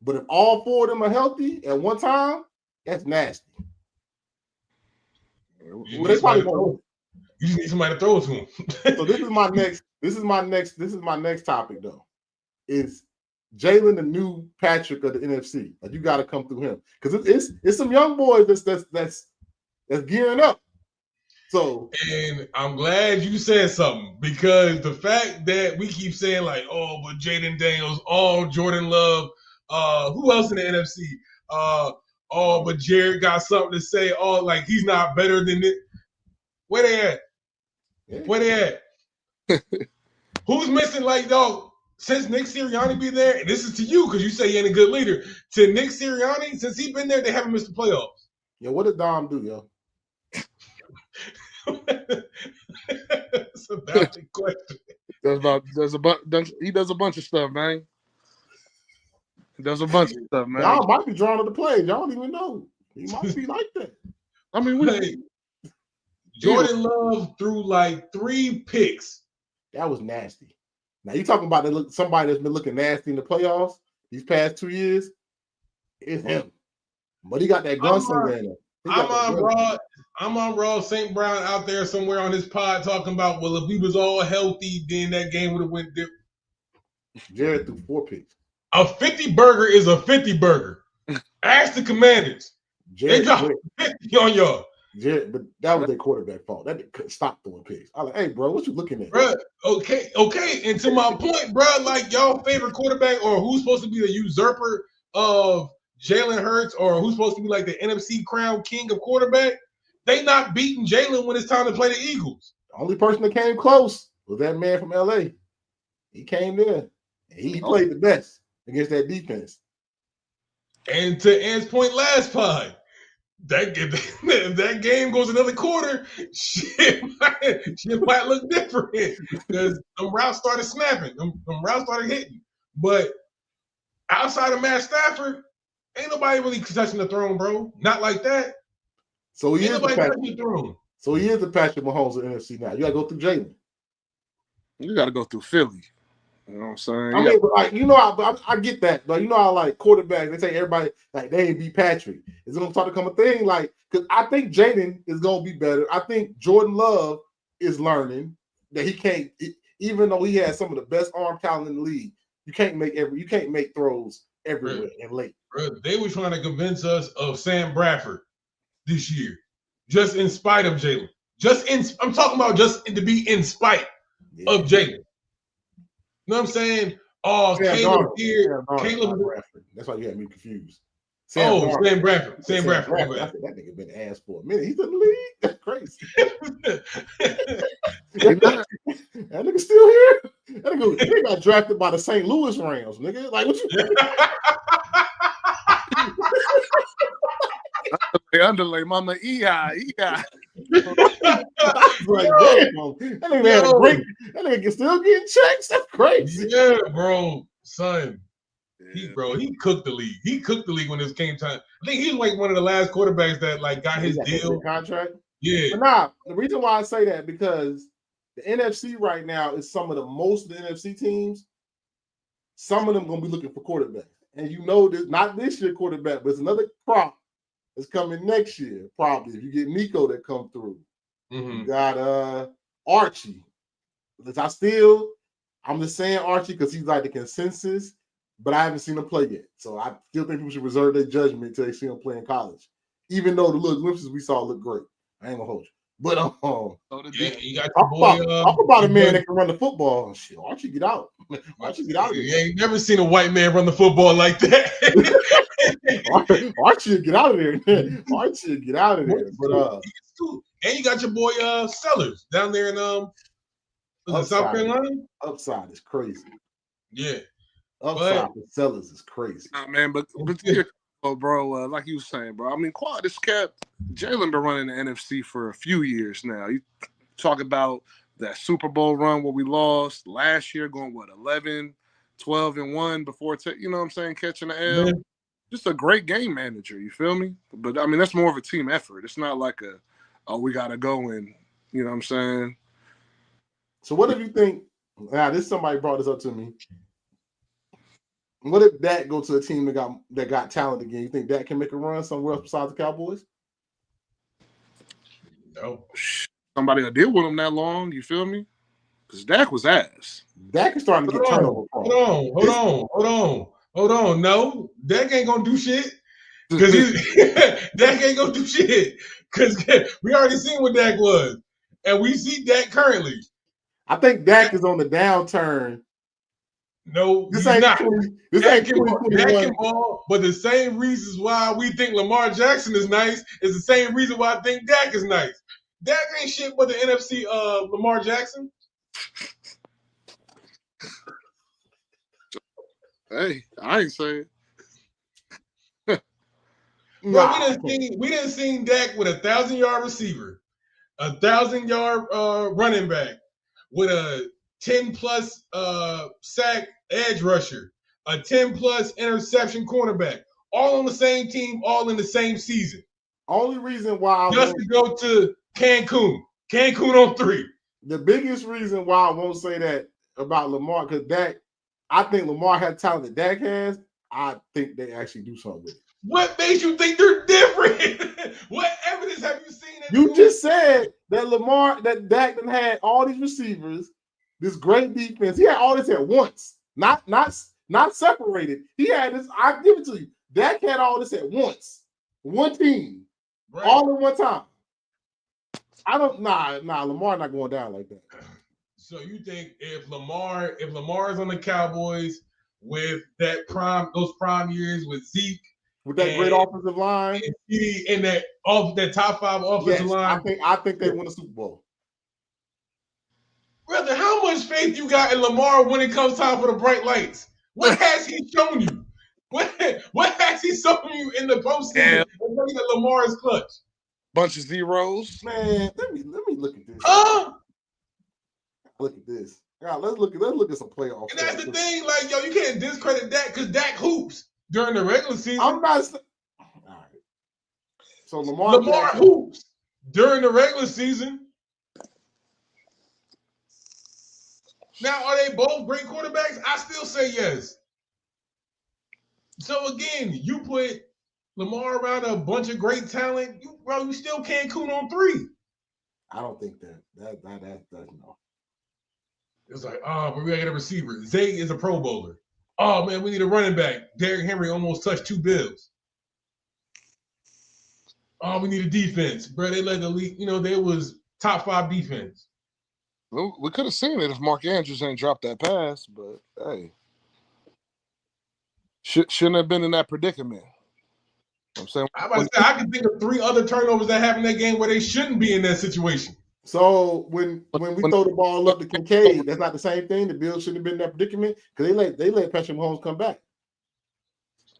but if all 4 of them are healthy at one time, that's nasty. You just need somebody to throw it to him. So this is my next topic though. Is Jalen the new Patrick of the NFC? Like, you got to come through him because it's some young boys that's gearing up. So, and I'm glad you said something, because the fact that we keep saying like, oh, but Jaden Daniels, Jordan Love, who else in the NFC? But Jared got something to say. Like he's not better than it. Where they at? yeah. Where they at? Who's missing? Like, dog, since Nick Sirianni be there, and this is to you because you say he ain't a good leader. To Nick Sirianni, since he been there, they haven't missed the playoffs. Yo, what did Dom do, yo? That's a valid question. He does a bunch of stuff, man. He does a bunch of stuff, man. Y'all might be drawn to the play. Y'all don't even know. He might be like that. I mean, Jordan Love threw like 3 picks. That was nasty. Now you talking about somebody that's been looking nasty in the playoffs these past 2 years? It's him. But he got that gunslinger in him. I'm on Raw St. Brown out there somewhere on his pod talking about, well, if we was all healthy, then that game would have went different. Jared threw 4 picks. A 50 burger is a 50 burger. Ask the Commanders. They dropped 50 on y'all. Jared, but that was their quarterback fault. That they couldn't stop throwing picks. I was like, hey, bro, what you looking at? Bro, okay. And to my point, bro, like y'all favorite quarterback, or who's supposed to be the usurper of Jalen Hurts, or who's supposed to be like the NFC crown king of quarterback, they not beating Jalen when it's time to play the Eagles. The only person that came close was that man from LA. He came there and he played the best against that defense. And to Ant's point last pod, that game goes another quarter, shit might look different because them routes started snapping, them routes started hitting. But outside of Matt Stafford, ain't nobody really touching the throne, bro. Not like that. So he is the Patrick throne. So he is the Patrick Mahomes of the NFC now. You gotta go through Jalen. You gotta go through Philly. You know what I'm saying? I mean, but like, I get that, but you know how like quarterbacks, they say everybody like they ain't beat Patrick. It's gonna start to come a thing like, because I think Jaden is gonna be better. I think Jordan Love is learning that he can't, even though he has some of the best arm talent in the league, you can't make throws everywhere and late. Bro, they were trying to convince us of Sam Bradford this year, just in spite of Jalen. I'm talking about just to be in spite of Jalen. You know what I'm saying? Caleb here. Caleb. That's why you had me confused. Sam Bradford. Sam Bradford. That nigga been asked for a minute. He's in the league. That's crazy. that nigga still here? That nigga he got drafted by the St. Louis Rams, nigga. Like, what you underlay, mama, E.I. Like, that nigga can still getting checks. That's crazy. Yeah, bro, son. He cooked the league. He cooked the league when it came time. I think he was like one of the last quarterbacks that like got his deal contract. Yeah. But the reason why I say that because the NFC right now is some of the most of the NFC teams. Some of them gonna be looking for quarterbacks, and you know this not this year quarterback, but it's another prop that's coming next year probably. If you get Nico that come through, you got Archie. I'm just saying Archie because he's like the consensus, but I haven't seen him play yet. So I still think people should reserve their judgment until they see him play in college. Even though the little glimpses we saw look great. I ain't gonna hold you. But you got your boy. talk about a man that can run the football. Shit, Archie, get out. Archie, get out of You there. ain't never seen a white man run the football like that. Archie, get out of there. Archie, get out of there. But and you got your boy Sellers down there in South Carolina. Upside is crazy. Yeah. Upside for Sellers is crazy. Nah, man, but bro, like you were saying, bro. I mean, Quad is kept. Jalen been running the NFC for a few years now. You talk about that Super Bowl run where we lost last year, going 11, 12-1 before you know what I'm saying, catching the L. Man. Just a great game manager. You feel me? But I mean, that's more of a team effort. It's not like we gotta go and you know what I'm saying. So what if you think? Now, somebody brought this up to me. What if Dak go to a team that got talent again? You think Dak can make a run somewhere else besides the Cowboys? No. Somebody that deal with him that long, you feel me? Because Dak was ass. Dak is starting to get turnover. Hold on. No, Dak ain't gonna do shit. Because Dak ain't gonna do shit. Because we already seen what Dak was. And we see Dak currently. I think Dak is on the downturn. No, this ain't 2021. Dak can ball, but the same reasons why we think Lamar Jackson is nice is the same reason why I think Dak is nice. Dak ain't shit but the NFC Lamar Jackson. Hey, I ain't saying. Bro, we didn't see Dak with 1,000-yard receiver, 1,000-yard running back, with a 10-plus sack edge rusher, a 10-plus interception cornerback, all on the same team, all in the same season. Only reason why to go to Cancun on 3. The biggest reason why I won't say that about Lamar, because I think Lamar has talent that Dak has. I think they actually do something with it. What makes you think they're different? What evidence have you seen? You just said that Dak done had all these receivers, this great defense. He had all this at once, not separated. He had this. I give it to you. Dak had all this at once, one team, right, all in one time. Lamar not going down like that. So you think if Lamar is on the Cowboys with those prime years with Zeke, with that great offensive line, and that top 5 offensive line, I think they win the Super Bowl. Brother, how much faith you got in Lamar when it comes time for the bright lights? What has he shown you? What has he shown you in the postseason that Lamar is clutch? Bunch of zeros. Man, let me look at this. Look at this. God, let's look at some playoffs. And that's the thing, like, yo, you can't discredit Dak because Dak hoops during the regular season. I'm not. All right. So Lamar hoops during the regular season. Now, are they both great quarterbacks? I still say yes. So again, you put Lamar around a bunch of great talent, you still Cancun on 3. I don't think that no. It's like, but we gotta get a receiver. Zay is a Pro Bowler. Oh man, we need a running back. Derrick Henry almost touched 2 bills. Oh, we need a defense, bro. They led the league. There was top 5 defense. Well, we could have seen it if Mark Andrews ain't dropped that pass, but hey, shouldn't have been in that predicament. I'm saying, I can think of 3 other turnovers that happened in that game where they shouldn't be in that situation. So when we throw the ball up to Kincaid, that's not the same thing. The Bills shouldn't have been in that predicament because they let Patrick Mahomes come back.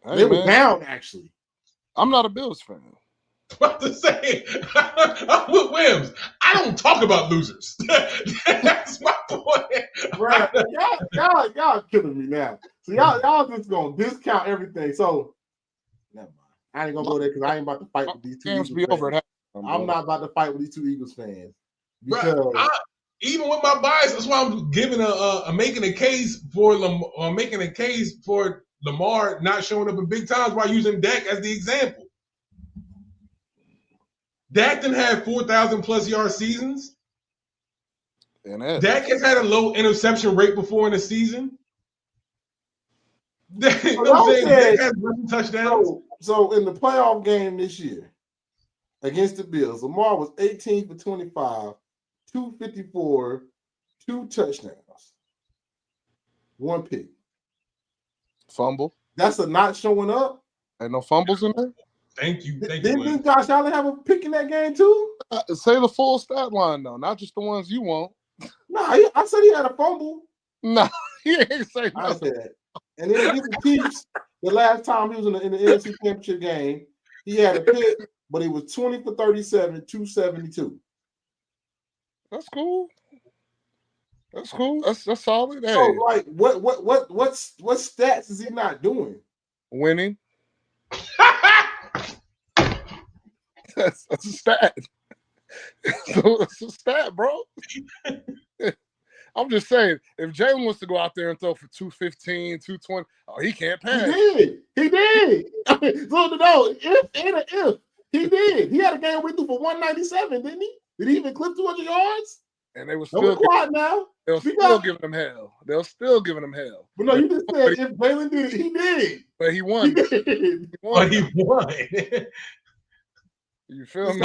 Hey, they were down actually. I'm not a Bills fan. What to say? I'm with Williams. I don't talk about losers. That's my point. Right. Y'all killing me now. So y'all just gonna discount everything. So never mind. I ain't gonna go there because I ain't about to fight with these 2 Eagles fans. I'm not about to fight with these 2 Eagles fans. Because even with my bias, that's why I'm giving making a case for Lamar not showing up in big times while using Dak as the example. Dak didn't have 4,000+ yard seasons. And that, Dak has had a low interception rate before in the season. You know what I'm saying? Dak has running touchdowns. So in the playoff game this year against the Bills, Lamar was 18 for 25, 254, 2 touchdowns, 1 pick. fumble. That's a not showing up. Ain't no fumbles in there. Thank you. Didn't Josh Allen have a pick in that game too? Say the full stat line though, not just the ones you want. No, I said he had a fumble. No, he ain't say I no. said that. And then against the Chiefs, the last time he was in the NFC Championship game, he had a pick, but he was 20 for 37, 272. That's cool. That's cool. That's solid. Hey, So like, what stats is he not doing? winning. That's a stat. So that's a stat, bro. I'm just saying, if Jalen wants to go out there and throw for 215, 220, oh, he can't pass. He did. So no, if he did. He had a game we threw for 197, didn't he? Did he even clip 200 yards? And they were No, still quiet now. they were still giving him hell. They were still giving him hell. But no, you just said if Jalen did it, he did. But he won. He did. But he won. You feel me?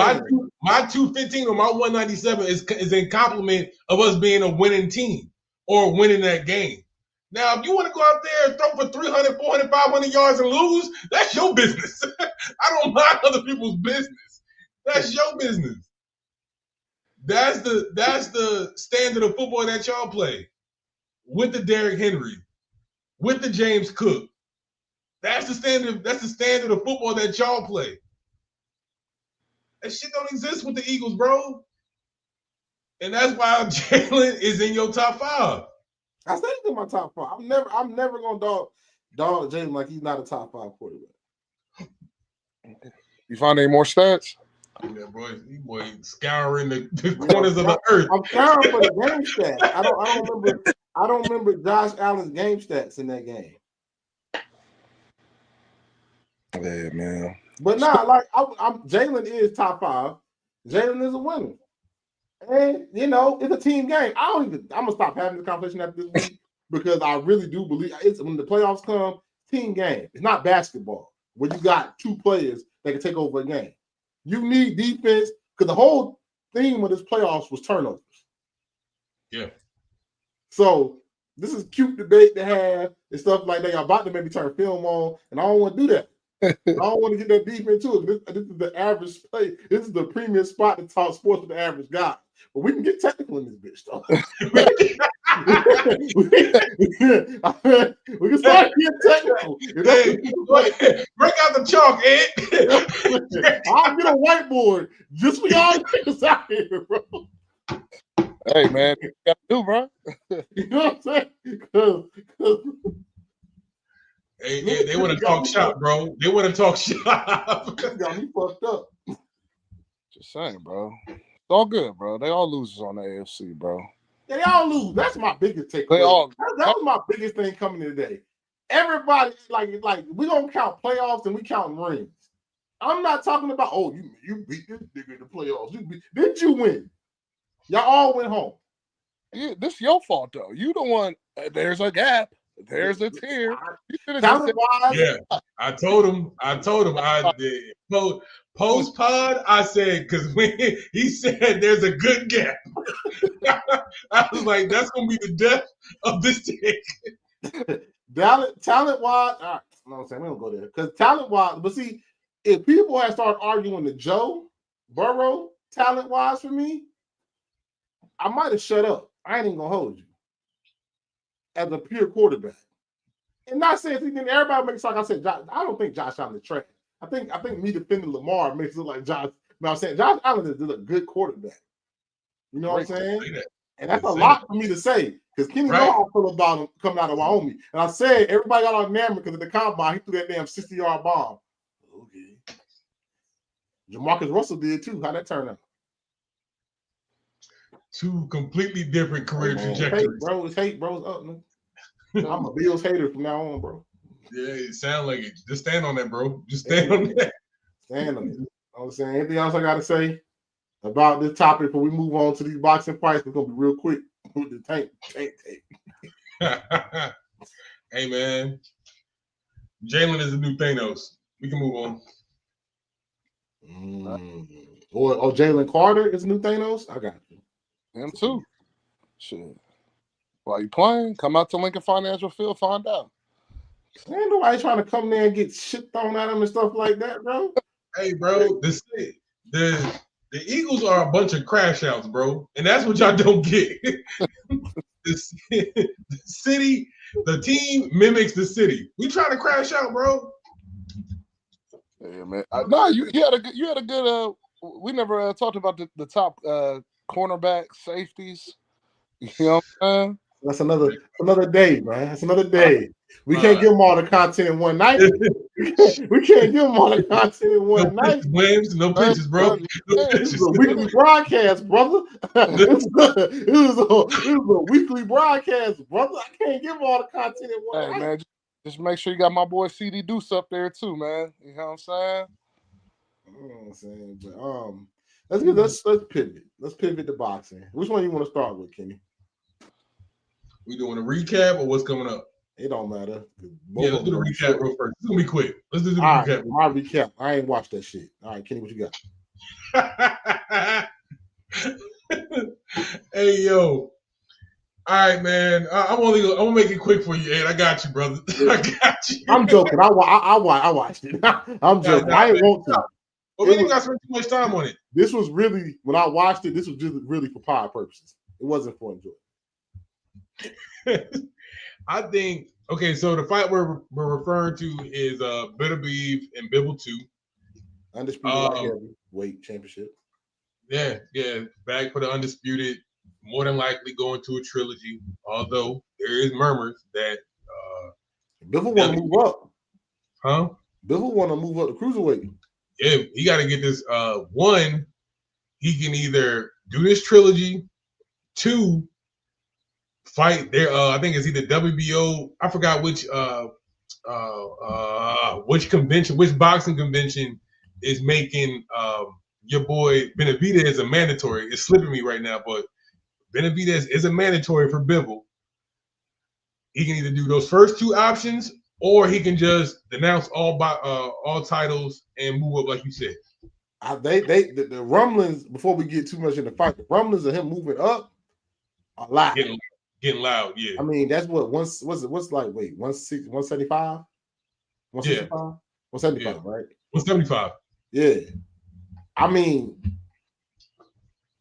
My 215 or my 197 is in compliment of us being a winning team or winning that game. Now, if you want to go out there and throw for 300, 400, 500 yards and lose, that's your business. I don't mind other people's business. That's your business. That's the standard of football that y'all play with the Derrick Henry, with the James Cook. That's the standard. That's the standard of football that y'all play. That shit don't exist with the Eagles, bro. And that's why Jalen is in your top 5. I said he's in my top 5. I'm never gonna dog Jalen like he's not a top 5 quarterback. You find any more stats? Yeah, boy, scouring the corners of the earth. I'm scouring for the game stats. I don't remember Josh Allen's game stats in that game. Yeah, man. But nah, like I'm Jalen is top 5. Jalen is a winner. And you know, it's a team game. I'm gonna stop having this conversation after this week because I really do believe it's when the playoffs come, team game. It's not basketball where you got 2 players that can take over a game. You need defense because the whole theme of this playoffs was turnovers. Yeah. So this is cute debate to have and stuff like that. Y'all about to maybe turn film on, and I don't want to do that. I don't want to get that deep into it. This is the average play. This is the premier spot to talk sports with the average guy. But we can get technical in this bitch, though. we can start getting technical. Hey, break out the chalk, Ed. I'll get a whiteboard just for y'all niggas out here, bro. Hey, man, you got to do, bro. You know what I'm saying? Cause Hey, they want to talk shop, bro. They want to talk shop. got me fucked up. Just saying, bro. It's all good, bro. They all losers on the AFC, bro. Yeah, they all lose. That's my biggest takeaway. They all. That was my biggest thing coming today. Everybody, like we don't count playoffs and we count rings. I'm not talking about, oh, you beat this nigga in the playoffs. Didn't you win? Y'all all went home. Yeah, this is your fault, though. You the one. There's a gap. There's a tier. Yeah, I told him. I did. Post pod, I said, because when he said there's a good gap, I was like, that's gonna be the death of this take. Talent wise, all right. No, I'm saying we don't go there because talent wise. But see, if people had started arguing the Joe Burrow talent wise for me, I might have shut up. I ain't even gonna hold you as a pure quarterback. And not saying everybody makes like I said. I don't think Josh Allen is trash. I think me defending Lamar makes it look like Josh. But I'm saying Josh Allen is a good quarterback. You know what I'm saying? And that's a lot for me to say because Kenny know how I feel about him coming out of Wyoming. And I said everybody got on enamored because of the combine. He threw that damn 60-yard bomb. Okay. Jamarcus Russell did too. How'd that turn out? 2 completely different career trajectories. Hate, bro. It's up, man. I'm a Bills hater from now on, bro. Yeah, it sounds like it. Just stand on that, bro. Just stand on that. Stand on it. I'm saying anything else I gotta say. about this topic before we move on to these boxing fights. It's gonna be real quick with the tank tape. Hey man, Jalen is the new Thanos. We can move on. Or Jalen Carter is the new Thanos. I got you. Him too. Shit. While you playing, come out to Lincoln Financial Field, find out. Ain't nobody trying to come there and get shit thrown at him and stuff like that, bro. Hey, bro, the Eagles are a bunch of crash outs, bro, and that's what y'all don't get. the city, the team mimics the city. We trying to crash out, bro. Yeah, man. No, you had a good. We never talked about the top cornerback safeties. You know what I'm saying? That's another day, man. That's another day. We can't give them all the content in one night. We can't give them all the content in one night. No pitches, bro. No This is a weekly broadcast, brother. It was a weekly broadcast, brother. I can't give them all the content in one night. Man, just make sure you got my boy CD Deuce up there too, man. You know what I'm saying? You know what I'm saying? But let's pivot. Let's pivot to boxing. Which one you want to start with, Kenny? We doing a recap or what's coming up? It don't matter. Yeah, let's do the recap real first. It's gonna be quick. Let's do the recap. Right, my recap. I ain't watched that shit. All right, Kenny, what you got? Hey yo. All right, man. I'm gonna make it quick for you, Ed. I got you, brother. I got you. I'm joking. I watched it. I'm joking. I ain't want to. But we didn't got to spend too much time on it. This was really, when I watched it, this was just really for pod purposes. It wasn't for enjoyment. I think, okay, so the fight we're referring to is Beterbiev and Bivol 2. Undisputed light heavyweight championship. Yeah, back for the undisputed. More than likely going to a trilogy, although there is murmurs that Bivol want to move up. Huh? Bivol want to move up to cruiserweight. Yeah, he got to get this. One, he can either do this trilogy. Two, fight there. I think it's either WBO. I forgot which convention, which boxing convention is making your boy Benavidez a mandatory. It's slipping me right now, but Benavidez is a mandatory for Bivol. He can either do those first two options, or he can just denounce all titles and move up, like you said. The rumblings, before we get too much in the fight, the rumblings of him moving up a lot. Getting loud, yeah. I mean, that's what what's like, wait, 175? 165? 175, right? 175. Yeah. I mean,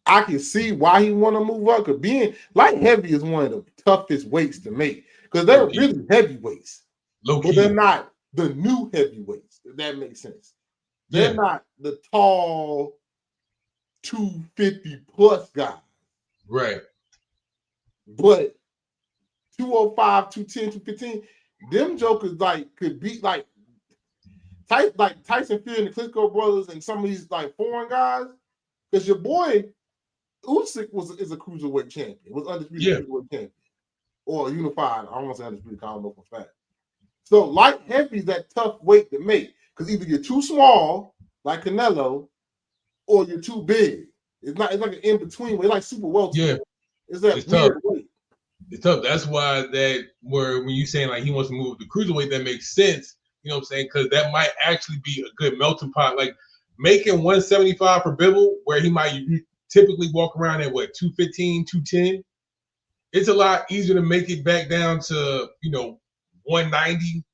I can see why he want to move up, because being light heavy is one of the toughest weights to make, because they're really heavyweights. But they're not the new heavyweights, if that makes sense. They're not the tall 250 plus guys. Right. But 205, 210, 215, them jokers could beat Tyson Fury and the Klitschko brothers and some of these foreign guys. Because your boy Usyk is a cruiserweight champion. Was undisputed cruiserweight champion. Or unified. I don't want to say undisputed, I don't know for a fact. So light heavy is that tough weight to make. Because either you're too small, like Canelo, or you're too big. It's like an in-between weight, like super welter. Yeah. It's that weird weight. It's tough. That's why when you saying he wants to move the cruiserweight, that makes sense. You know what I'm saying? Because that might actually be a good melting pot. Like making 175 for Bivol, where he might typically walk around at 215, 210. It's a lot easier to make it back down to 190,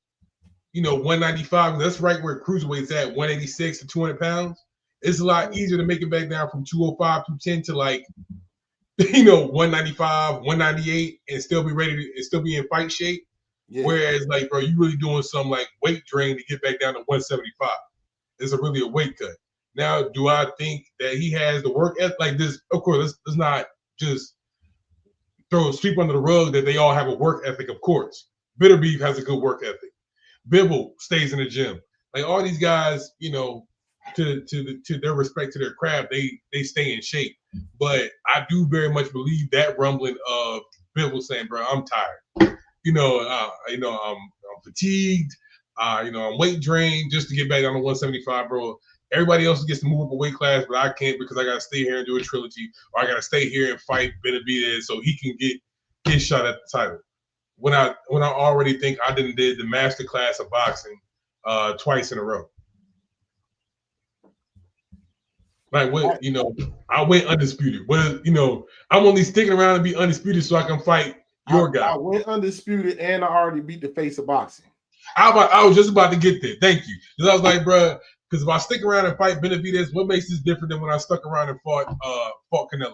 195. That's right where cruiserweight's at, 186 to 200 pounds. It's a lot easier to make it back down from 205, 210 to 195, 198, and still be ready to still be in fight shape. Yeah. Whereas, bro, you really doing some weight drain to get back down to 175. It's really a weight cut. Now, do I think that he has the work ethic like this? Of course, let's not just sweep under the rug that they all have a work ethic. Of course, Beterbiev has a good work ethic. Bivol stays in the gym. All these guys, to their respect to their craft, they stay in shape. But I do very much believe that rumbling of Bivol saying, "Bro, I'm tired. I'm fatigued. I'm weight drained just to get back down to 175, bro." everybody else gets to move up a weight class, but I can't because I gotta stay here and do a trilogy, or I gotta stay here and fight Benavidez so he can get shot at the title. When I already think I did the master class of boxing twice in a row. Like what, you know, I went undisputed. What, you know, I'm only sticking around to be undisputed so I can fight your guy. I went undisputed and I already beat the face of boxing. I was just about to get there. Thank you. Because I was like, bro, because if I stick around and fight Benavidez, what makes this different than when I stuck around and fought Canelo?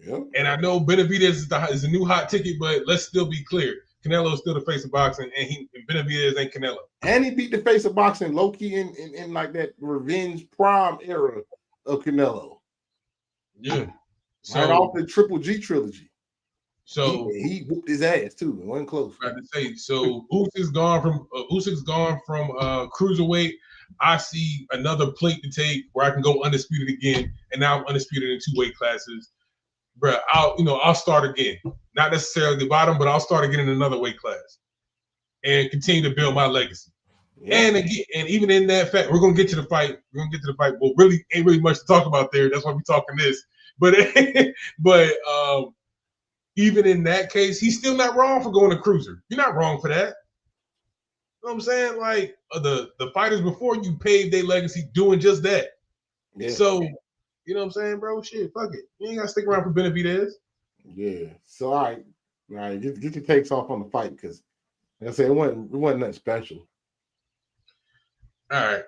Yeah. And I know Benavidez is a new hot ticket, but let's still be clear. Canelo is still the face of boxing, and Benavidez ain't Canelo. And he beat the face of boxing low-key in like that revenge prime era of Canelo. Yeah. So, right off the Triple G trilogy. So he whooped his ass too. It wasn't close. Right to say. So Usyk's gone from cruiserweight. I see another plate to take where I can go undisputed again, and now I'm undisputed in 2 weight classes. Bro, I'll start again. Not necessarily the bottom, but I'll start again in another weight class and continue to build my legacy. Yeah. And again, and even in that fact, we're gonna get to the fight. Well, really ain't really much to talk about there. That's why we're talking this. But even in that case, he's still not wrong for going to cruiser. You're not wrong for that. You know what I'm saying? Like the fighters before you paved their legacy doing just that. Yeah. So, you know what I'm saying, bro? Shit, fuck it. You ain't gotta stick around for Benavidez. Yeah. So all right, get your takes off on the fight because like I said, it wasn't nothing special. All right.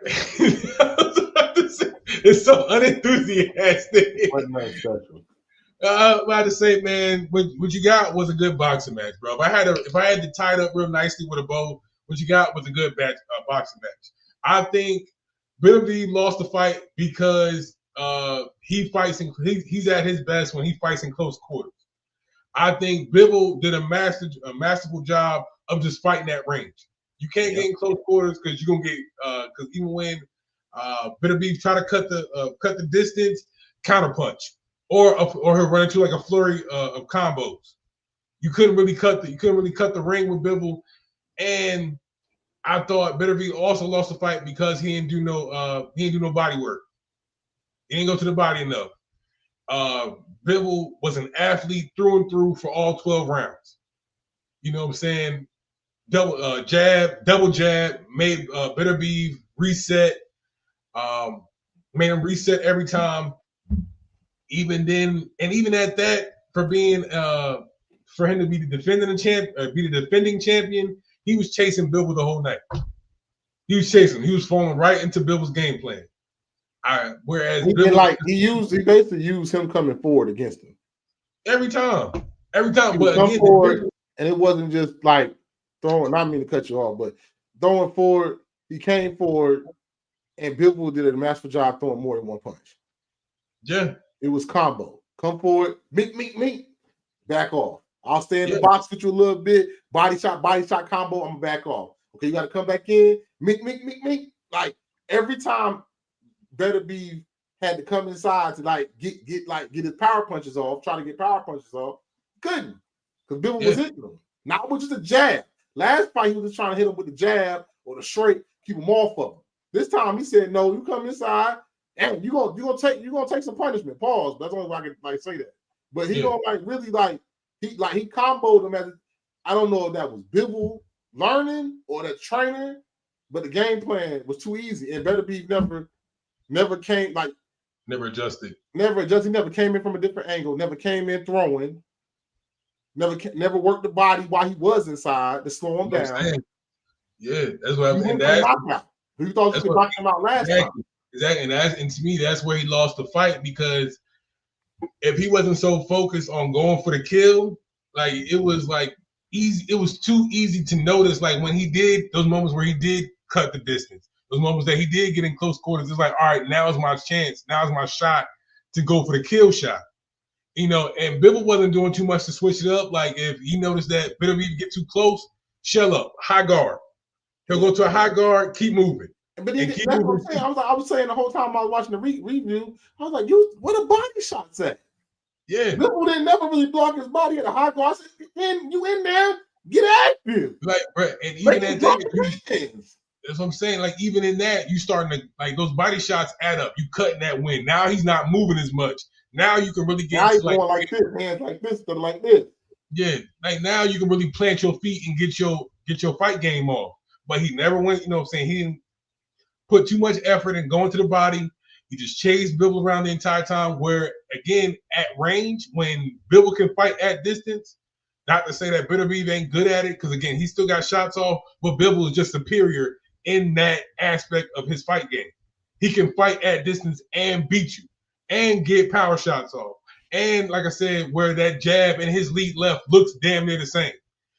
It's so unenthusiastic. It wasn't nothing special. I'm about to say, man, what you got was a good boxing match, bro. If I had to tie it up real nicely with a bow, what you got was a good boxing match. I think Benavidez lost the fight because he's at his best when he fights in close quarters. I think Bivol did a masterful job of just fighting that range. You can't get in close quarters because you're gonna get because even when Beterbiev try to cut the distance, counterpunch. Or he'll run into like a flurry of combos. You couldn't really cut the ring with Bivol, and I thought Beterbiev also lost the fight because he didn't do no body work. He didn't go to the body enough. Bivol was an athlete through and through for all 12 rounds. You know what I'm saying? Double jab, made Beterbiev reset, made him reset every time. Even then, and even at that, for him to be the defending champion, he was chasing Bivol the whole night. He was chasing. He was falling right into Bivol's game plan. Whereas he basically used him coming forward against him every time. But again, forward, and it wasn't just like throwing. I mean to cut you off, but throwing forward. He came forward, and Bivol did a masterful job throwing more than one punch. Yeah. It was combo. Come forward, meet, back off. I'll stay in the box with you a little bit. Body shot combo. I'm back off. Okay, you got to come back in. Meet. Like every time, Beterbiev had to come inside to like get his power punches off. Try to get power punches off. Couldn't because Bivol was hitting him. Not with just a jab. Last fight he was just trying to hit him with the jab or the straight, keep him off of him. This time he said, "No, you come inside." And you gonna take some punishment. Pause. That's the only way I can like say that. But he gonna like really he comboed him as I don't know if that was Bivol learning or that trainer, but the game plan was too easy. And Beterbiev never came never adjusted. He never came in from a different angle. Never came in throwing. Never worked the body while he was inside to slow him down. Yeah, that's what I mean. You thought you could knock him out last time. Exactly, and to me, that's where he lost the fight because if he wasn't so focused on going for the kill, like it was like easy. It was too easy to notice. Like when he did those moments where he did cut the distance, those moments that he did get in close quarters. It's like, all right, now is my chance. Now is my shot to go for the kill shot. You know, and Bivol wasn't doing too much to switch it up. Like if he noticed that Beterbiev get too close, shell up, high guard. He'll go to a high guard, keep moving. But that's what I'm saying. I was saying the whole time I was watching the review, I was like, where the body shots at? Yeah. Bivol didn't never really block his body at a high guard. I said, you in there, get active. Like, bro, and even That's what I'm saying. Like even in that, you starting to like those body shots add up. You cutting that win. Now he's not moving as much. Now you can really get Now he's into going like this, hands like this, stuff like this. yeah, like now you can really plant your feet and get your fight game off. But he never went, you know what I'm saying? He didn't put too much effort in going to the body. He just chased Bivol around the entire time. Where again, at range, when Bivol can fight at distance, not to say that Beterbiev ain't good at it, because again, he still got shots off, but Bivol is just superior in that aspect of his fight game. He can fight at distance and beat you and get power shots off. And like I said, where that jab and his lead left looks damn near the same.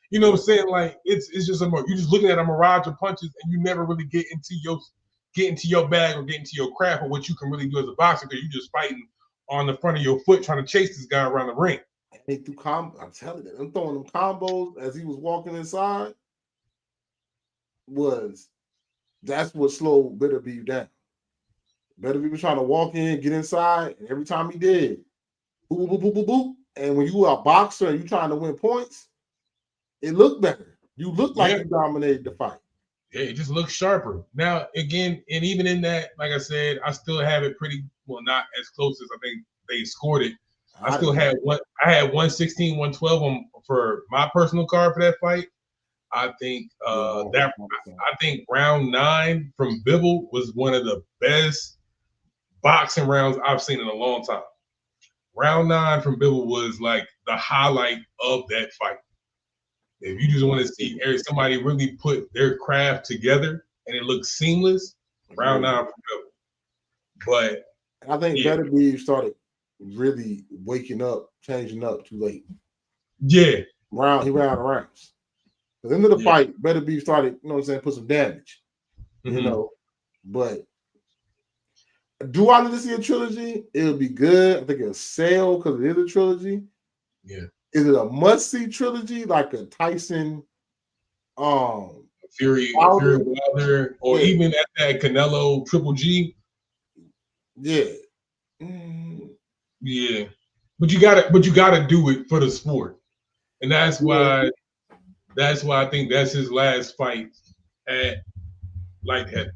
You know what I'm saying? Like it's just you're just looking at a mirage of punches and you never really get into your bag or get into your craft or what you can really do as a boxer because you're just fighting on the front of your foot trying to chase this guy around the ring. He threw I'm telling you, I'm throwing them combos as he was walking inside. That's what slowed Beterbiev down. Beterbiev was trying to walk in, get inside, and every time he did, boop, boop, boop, boop, boop. And when you are a boxer and you're trying to win points, it looked better. You look like you dominated the fight. Yeah, it just looks sharper. Now, again, and even in that, like I said, I still have it pretty well, not as close as I think they scored it. I had 116, 112 for my personal card for that fight. I think I think round 9 from Bivol was one of the best boxing rounds I've seen in a long time. Round 9 from Bivol was like the highlight of that fight. If you just want to see somebody really put their craft together and it looks seamless, round 9 from Bivol. But I think Beterbiev started really waking up, changing up too late. Yeah. He ran out of rounds. At the end of the fight, Beterbiev started, you know what I'm saying, put some damage. You know, but do I need to see a trilogy? It'll be good. I think it'll sell because it is a trilogy. Yeah. Is it a must-see trilogy like a Tyson, Fury Wilder, or even at that Canelo Triple G? Yeah. Yeah. But you gotta do it for the sport. And that's why I think that's his last fight at light heavy.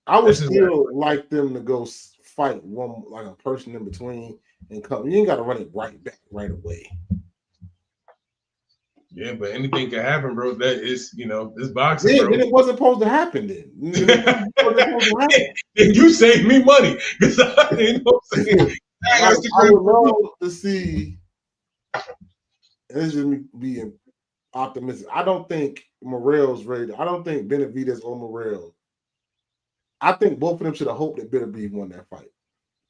I would still like them to go fight one like a person in between and come. You ain't gotta run it right back right away. Yeah, but anything can happen, bro. That is, this boxing. Yeah, bro. then it wasn't supposed to happen then. And you saved me money because I didn't know. I would love to see, and this is me being optimistic. I don't think Morrell's ready. I don't think Benavidez or Morrell. I think both of them should have hoped that Beterbiev won that fight.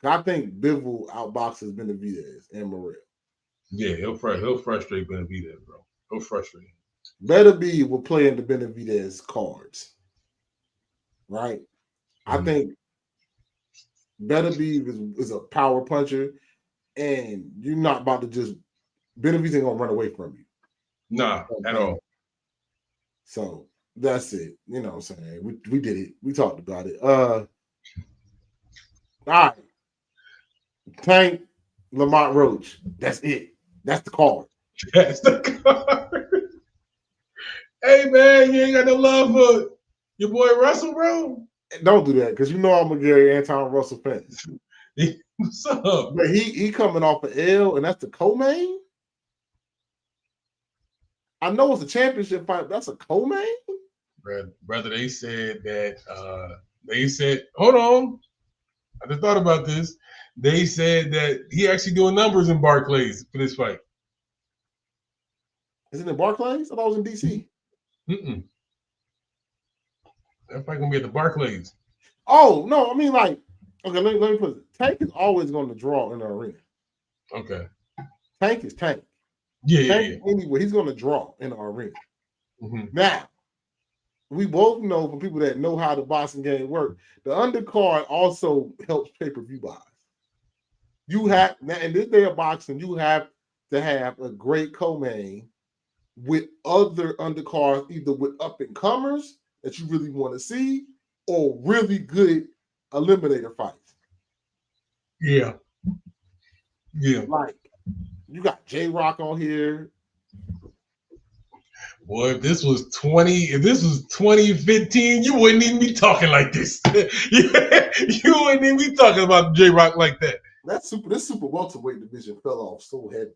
I think Bivol outboxes Benavidez and Morrell. Yeah, he'll frustrate Benavidez, bro. He'll frustrate him. Beterbiev will play into Benavidez cards, right? I think Beterbiev is a power puncher, and you're not about to just Benavidez ain't gonna run away from you. Nah, at all. So that's it. You know what I'm saying? We did it. We talked about it. All right. Tank, TANK-ROACH. That's it. That's the card. That's the card. Hey man, you ain't got no love for your boy Russell, bro? Don't do that because you know I'm a Gary Anton Russell fan. What's up? But he coming off an L, and that's the co-main. I know it's a championship fight, but that's a co-main. Brother, they said that. Hold on. I just thought about this. They said that he actually doing numbers in Barclays for this fight. Is it in Barclays? I thought it was in DC. That fight gonna be at the Barclays. Oh no, I mean like, okay, let me put it. Tank is always going to draw in the arena. Okay. Tank is Tank. Yeah. Anyway, he's going to draw in the arena. Now, we both know from people that know how the boxing game works, the undercard also helps pay-per-view buys. You have now in this day of boxing, you have to have a great co-main with other undercards, either with up-and-comers that you really want to see or really good eliminator fights. Yeah. Like, you got J-Rock on here. Boy, if this was 2015, you wouldn't even be talking like this. You wouldn't even be talking about J-Rock like that. This super welterweight division fell off so heavy.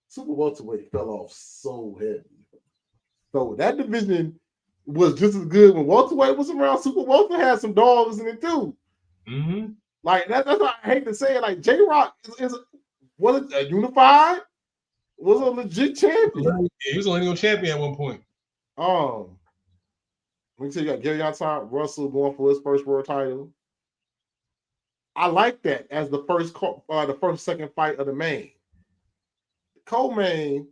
Super welterweight fell off so heavy. So that division was just as good when welterweight was around. Super welter had some dogs in it too. Mm-hmm. Like that's why I hate to say it. Like J-Rock was a unified, was a legit champion. He was a lineal champion at one point. Let me tell you, got Gary Russell going for his first world title. I like that as the second fight of the main. The co-main,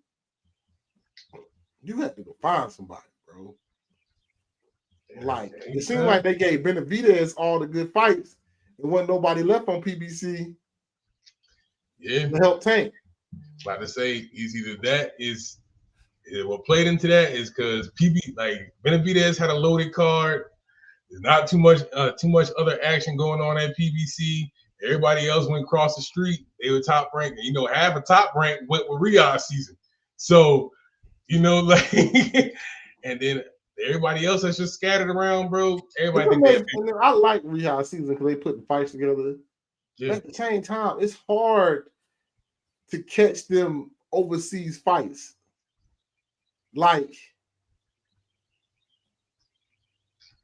you have to go find somebody, bro. Like it seemed like they gave Benavidez all the good fights. There wasn't nobody left on PBC. Yeah, to help Tank. About to say is either that is what played into that is because Benavidez had a loaded card. There's not too much other action going on at PBC. Everybody else went across the street. They were top ranked. You know, half a top rank went with Riyadh season. So, you know, like, and then everybody else that's just scattered around, bro. Everybody. I like Riyadh season because they putting fights together. Yeah. At the same time, it's hard to catch them overseas fights. Like,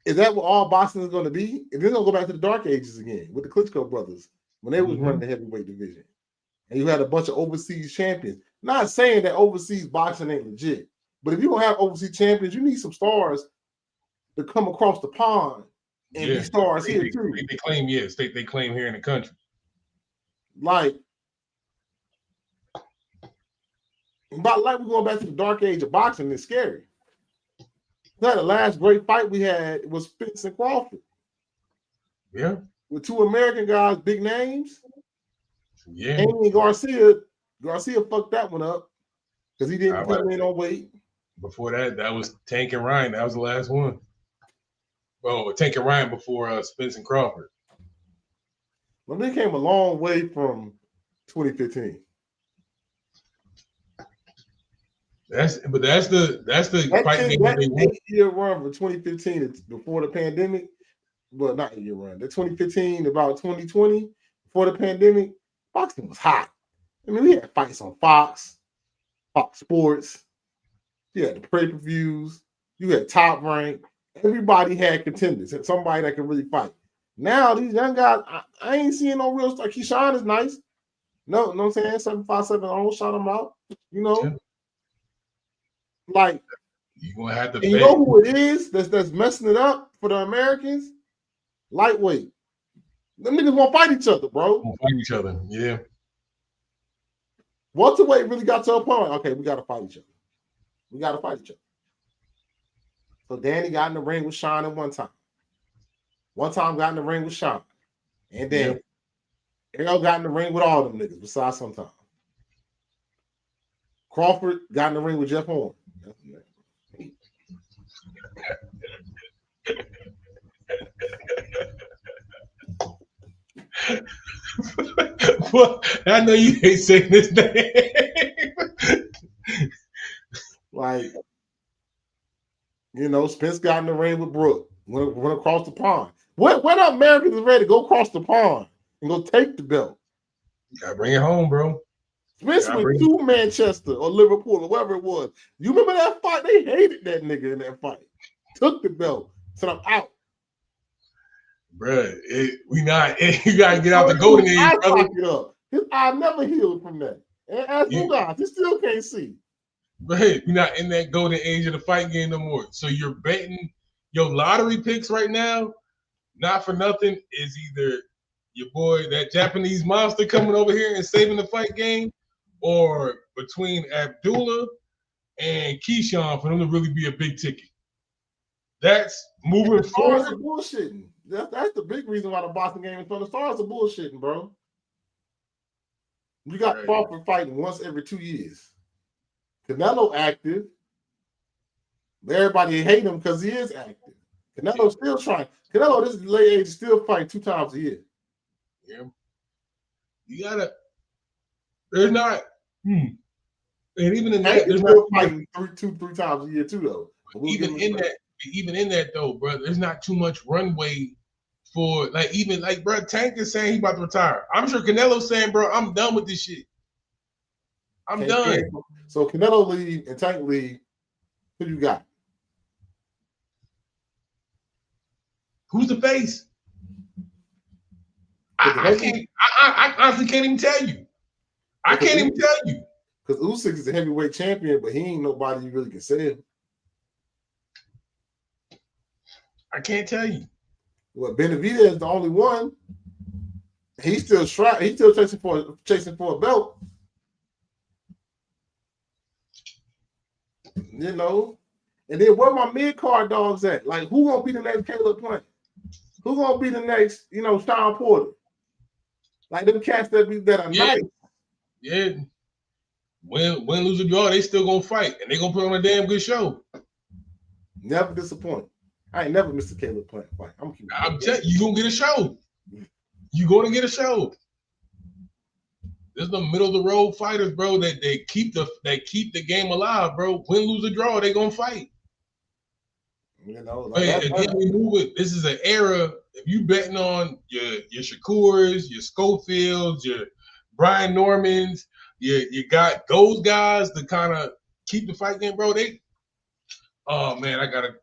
is that what all boxing is going to be? And then they'll go back to the dark ages again with the Klitschko brothers when they was running the heavyweight division. And you had a bunch of overseas champions. Not saying that overseas boxing ain't legit, but if you don't have overseas champions, you need some stars to come across the pond and be stars here too. They claim, yes, they claim here in the country. Like we're going back to the dark age of boxing. It's scary. The last great fight we had was Spence and Crawford. Yeah. With two American guys, big names. Yeah. Haney and Garcia fucked that one up because he didn't put in on weight. Before that was Tank and Ryan. That was the last one. Well, Tank and Ryan before Spence and Crawford. Well, they came a long way from 2015. That's the fight game that they won. 8-year run from 2015 before the pandemic. Well, not 8-year run. The 2015 about 2020 before the pandemic, boxing was hot. I mean, we had fights on Fox Sports. You had the pay-per-views. You had Top Rank. Everybody had contenders. Had somebody that could really fight. Now these young guys, I ain't seeing no real star. Keyshawn is nice. No, know what I'm saying? 757 almost shot him out. You know. Yeah. Like, you're gonna have to. You know who it is that's messing it up for the Americans? Lightweight. Them niggas won't fight each other, bro. Won't fight each other, yeah. Welterweight really got to a point. Okay, we gotta fight each other. So Danny got in the ring with Sean at one time. One time got in the ring with Sean. And then Errol got in the ring with all them niggas besides sometimes. Crawford got in the ring with Jeff Horn. Well, I know you hate saying this name. Like, you know, Spence got in the ring with Brooke. Went across the pond. When Americans are ready to go across the pond and go take the belt? You gotta bring it home, bro. Spence went to Manchester or Liverpool or wherever it was. You remember that fight? They hated that nigga in that fight. Took the belt. Said, I'm out. Bruh, you gotta get out the golden age, brother. His eye never healed from that. And as you guys, he still can't see. But hey, you're not in that golden age of the fight game no more. So you're betting your lottery picks right now, not for nothing, is either your boy, that Japanese monster coming over here and saving the fight game, or between Abdullah and Keyshawn for them to really be a big ticket. That's moving forward. Stars are bullshitting. That's the big reason why the boxing game is fun. The stars are bullshitting, bro. You got Crawford fighting once every 2 years. Canelo active. Everybody hate him because he is active. Canelo's still trying. Canelo, this late age, is still fighting 2 times a year. Yeah. You gotta. There's not. And even in Tank that, is there's still not fighting three times a year too, though. But we'll even in that, though, bro. There's not too much runway for bro. Tank is saying he about to retire. I'm sure Canelo's saying, bro, I'm done with this shit. I'm done. So Canelo leave and Tank leave. Who you got? Who's the face? I honestly can't even tell you. I can't even tell you. Because Usyk is a heavyweight champion, but he ain't nobody you really can sell. I can't tell you. Well, Benavidez is the only one. He's still He's still chasing for a belt. You know. And then where my mid-card dogs at? Like, who gonna be the next Caleb Plant? Who gonna be the next, Sean Porter? Like them cats that are nice. Yeah. Win, lose, or draw, they still gonna fight, and they gonna put on a damn good show. Never disappoint. I ain't never missed a Caleb Plant fight. I'm telling you, gonna get a show. You gonna get a show. There's the middle of the road fighters, bro. That they keep the game alive, bro. Win, lose, or draw, they gonna fight. Again, we move it. This is an era. If you betting on your Shakurs, your Schofields, your Brian Normans, you got those guys to kind of keep the fight game, bro. Oh man, I gotta,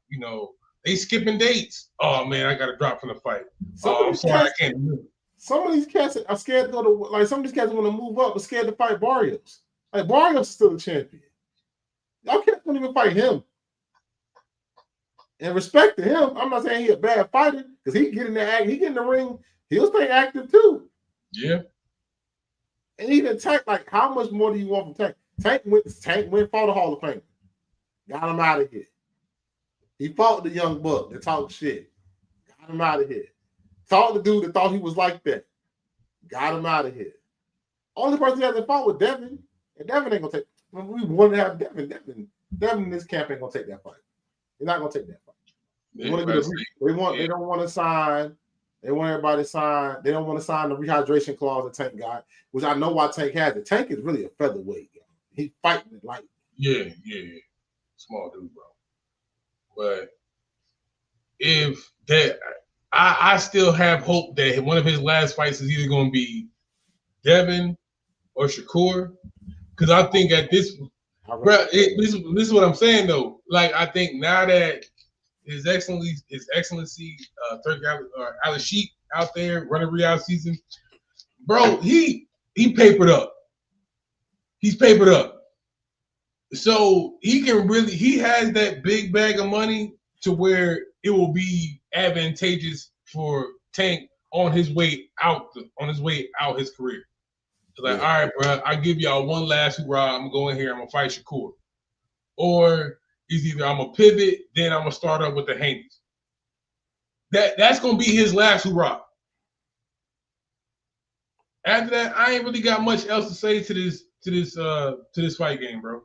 they skipping dates. Oh man, I gotta drop from the fight. I'm sorry, I can't remember. Some of these cats are scared to go to some of these cats want to move up, but scared to fight Barrios. Like Barrios is still a champion. Y'all can't even fight him. And respect to him, I'm not saying he's a bad fighter because he get in the ring, he'll stay active too. Yeah. And even Tank, like, how much more do you want from Tank? Tank went fought the Hall of Fame. Got him out of here. He fought the young buck that talked shit. Got him out of here. Fought the dude that thought he was like that. Got him out of here. Only person he hasn't fought with Devin, and Devin ain't gonna take. We want to have Devin. Devin in this camp ain't gonna take that fight. He's not gonna take that fight. They don't want to sign. They want everybody to sign. They don't want to sign the rehydration clause that Tank got, which I know why Tank has it. Tank is really a featherweight. He's fighting it like small dude, bro. But if that, I still have hope that one of his last fights is either going to be Devin or Shakur, because I think at this, bro, this is what I'm saying though. Like I think now that His Excellency, Alex Sheik out there running Riyadh season, bro. He papered up. He's papered up. So he has that big bag of money to where it will be advantageous for Tank on his way out his career. It's like, all right, bro, I give y'all one last hurrah. I'm gonna go in here. I'm gonna fight Shakur, or it's either I'm gonna pivot, then I'm gonna start up with the Haneys. That's gonna be his last hurrah. After that, I ain't really got much else to say to this fight game, bro.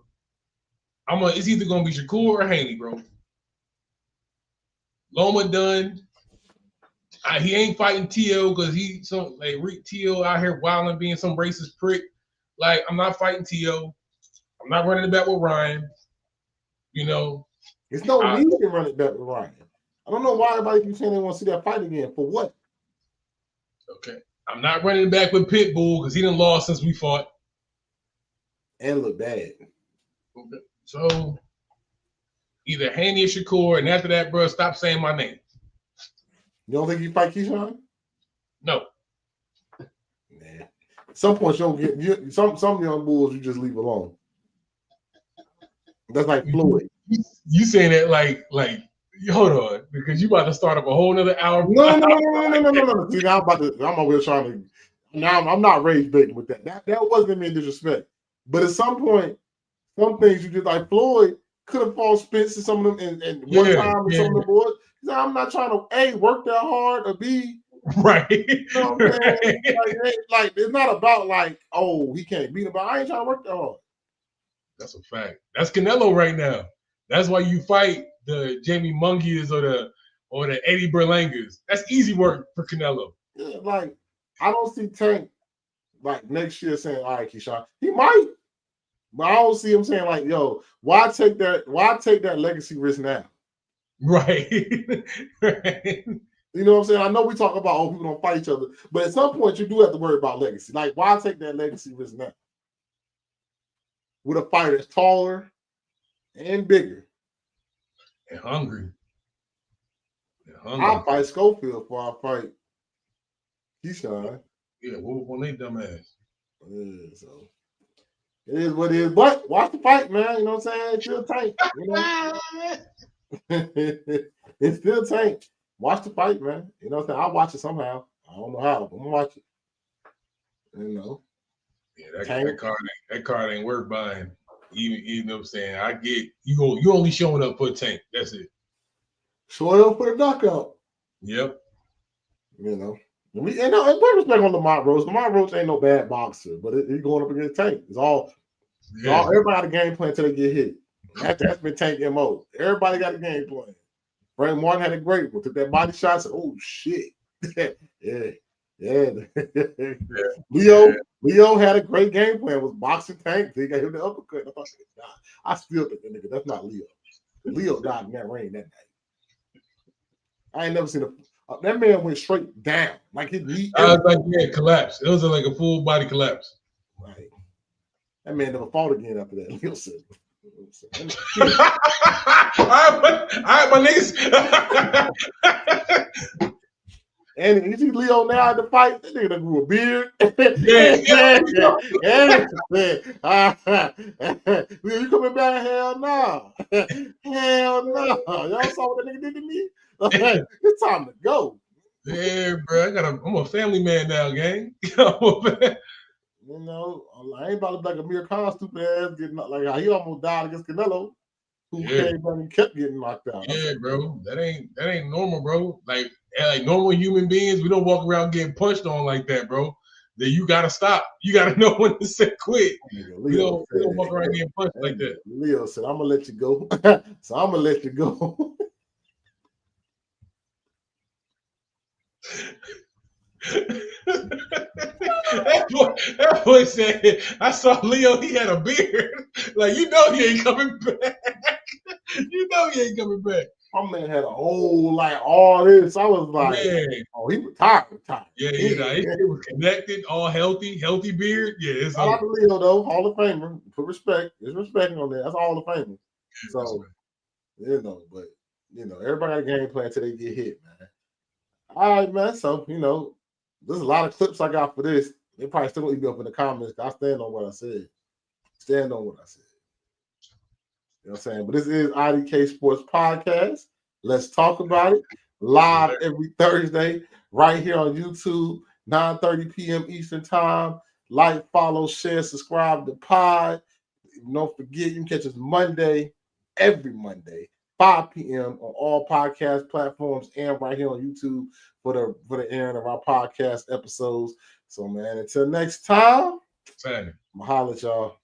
It's either gonna be Shakur or Haney, bro. Loma done. He ain't fighting T.O. because T.O. out here wilding, being some racist prick. Like, I'm not fighting T.O. I'm not running it back with Ryan. There's no need to run it back with Ryan. I don't know why everybody keeps saying they want to see that fight again. For what? Okay. I'm not running it back with Pitbull because he done lost since we fought. And look bad. Okay. So either Haney or Shakur, and after that, bro, stop saying my name. You don't think you fight Keyshawn? No. Man. At some point, you don't get some young bulls you just leave alone. That's like Floyd. You saying that like hold on, because you about to start up a whole nother hour. No. See, now I'm over here trying to. Now I'm not rage baiting with that. That wasn't mean disrespect. But at some point, some things you just like Floyd could have fought Spence and some of them and one time with some of the boys. I'm not trying to work that hard or B. Right. You know what I'm saying? Like it's not about like, oh, he can't beat him, but I ain't trying to work that hard. That's a fact. That's Canelo right now. That's why you fight the Jamie Munguias or the Eddie Berlangas. That's easy work for Canelo. Yeah, like I don't see Tank like next year saying, all right, Keyshawn. He might. But I don't see him saying like, "Yo, why take that? Why take that legacy risk now?" Right. Right. You know what I'm saying? I know we talk about people don't fight each other, but at some point you do have to worry about legacy. Like, why take that legacy risk now? With a fighter that's taller and bigger. And hungry. I'll fight Schofield before I fight Keyshawn. Yeah, whoop on they dumb ass. Yeah, so it is what it is. But watch the fight, man. You know what I'm saying? It's still Tank. You know? It's still Tank. Watch the fight, man. You know what I'm saying? I'll watch it somehow. I don't know how, but I'm gonna watch it. You know. Yeah, that card ain't worth buying. You know what I'm saying? I get you only showing up for a Tank. That's it. Showing up for the knockout. Yep. You know. And put respect on Lamar Roach. Lamar Roach ain't no bad boxer, but he's going up against Tank. It's all everybody got a game plan until they get hit. That's been Tank MO. Everybody got a game plan. Frank Martin had a great one. Took that body shot. Said, "Oh shit." Yeah. Leo had a great game plan. Was boxing Tank. He got him the uppercut. I still think that nigga. That's not Leo. Leo died in that ring that night. I ain't never seen that man went straight down. Like his knee. I was like, yeah, collapse. It was like a full body collapse. Right. That man never fought again after that. Leo said. All right, my niggas. And you see Leo now at the fight, that nigga done grew a beard. Leo, you coming back? Hell no. Hell no. Y'all saw what that nigga did to me? It's time to go. Yeah, bro. I'm a family man now, gang. You know, I ain't about to like Amir Khan stupid ass getting like how he almost died against Canelo, who came back and kept getting knocked out. Yeah, bro. That ain't normal, bro. Like normal human beings, we don't walk around getting punched on like that, bro. Then you gotta stop. You gotta know when to say quit. We don't walk around getting punched like that. Leo said, "I'm gonna let you go." So I'm gonna let you go. That boy said, I saw Leo, he had a beard. Like, you know he ain't coming back. You know he ain't coming back. My man had a whole, like, all this. I was like, oh, he retired. Yeah, he was connected, all healthy beard. Yeah, it's shout out to Leo, though, Hall of Famer. Put respect. There's respect on that. That's all Hall of Famer. So, everybody got a game plan until they get hit, man. All right, man. So, there's a lot of clips I got for this. They probably still won't be up in the comments. I stand on what I said. You know what I'm saying? But this is IDK Sports Podcast. Let's talk about it. Live every Thursday, right here on YouTube, 9:30 p.m. Eastern Time. Like, follow, share, subscribe to pod. Don't forget, you can catch us every Monday, 5 p.m. on all podcast platforms and right here on YouTube for the airing of our podcast episodes. So, man, until next time, I'm going to holler at y'all.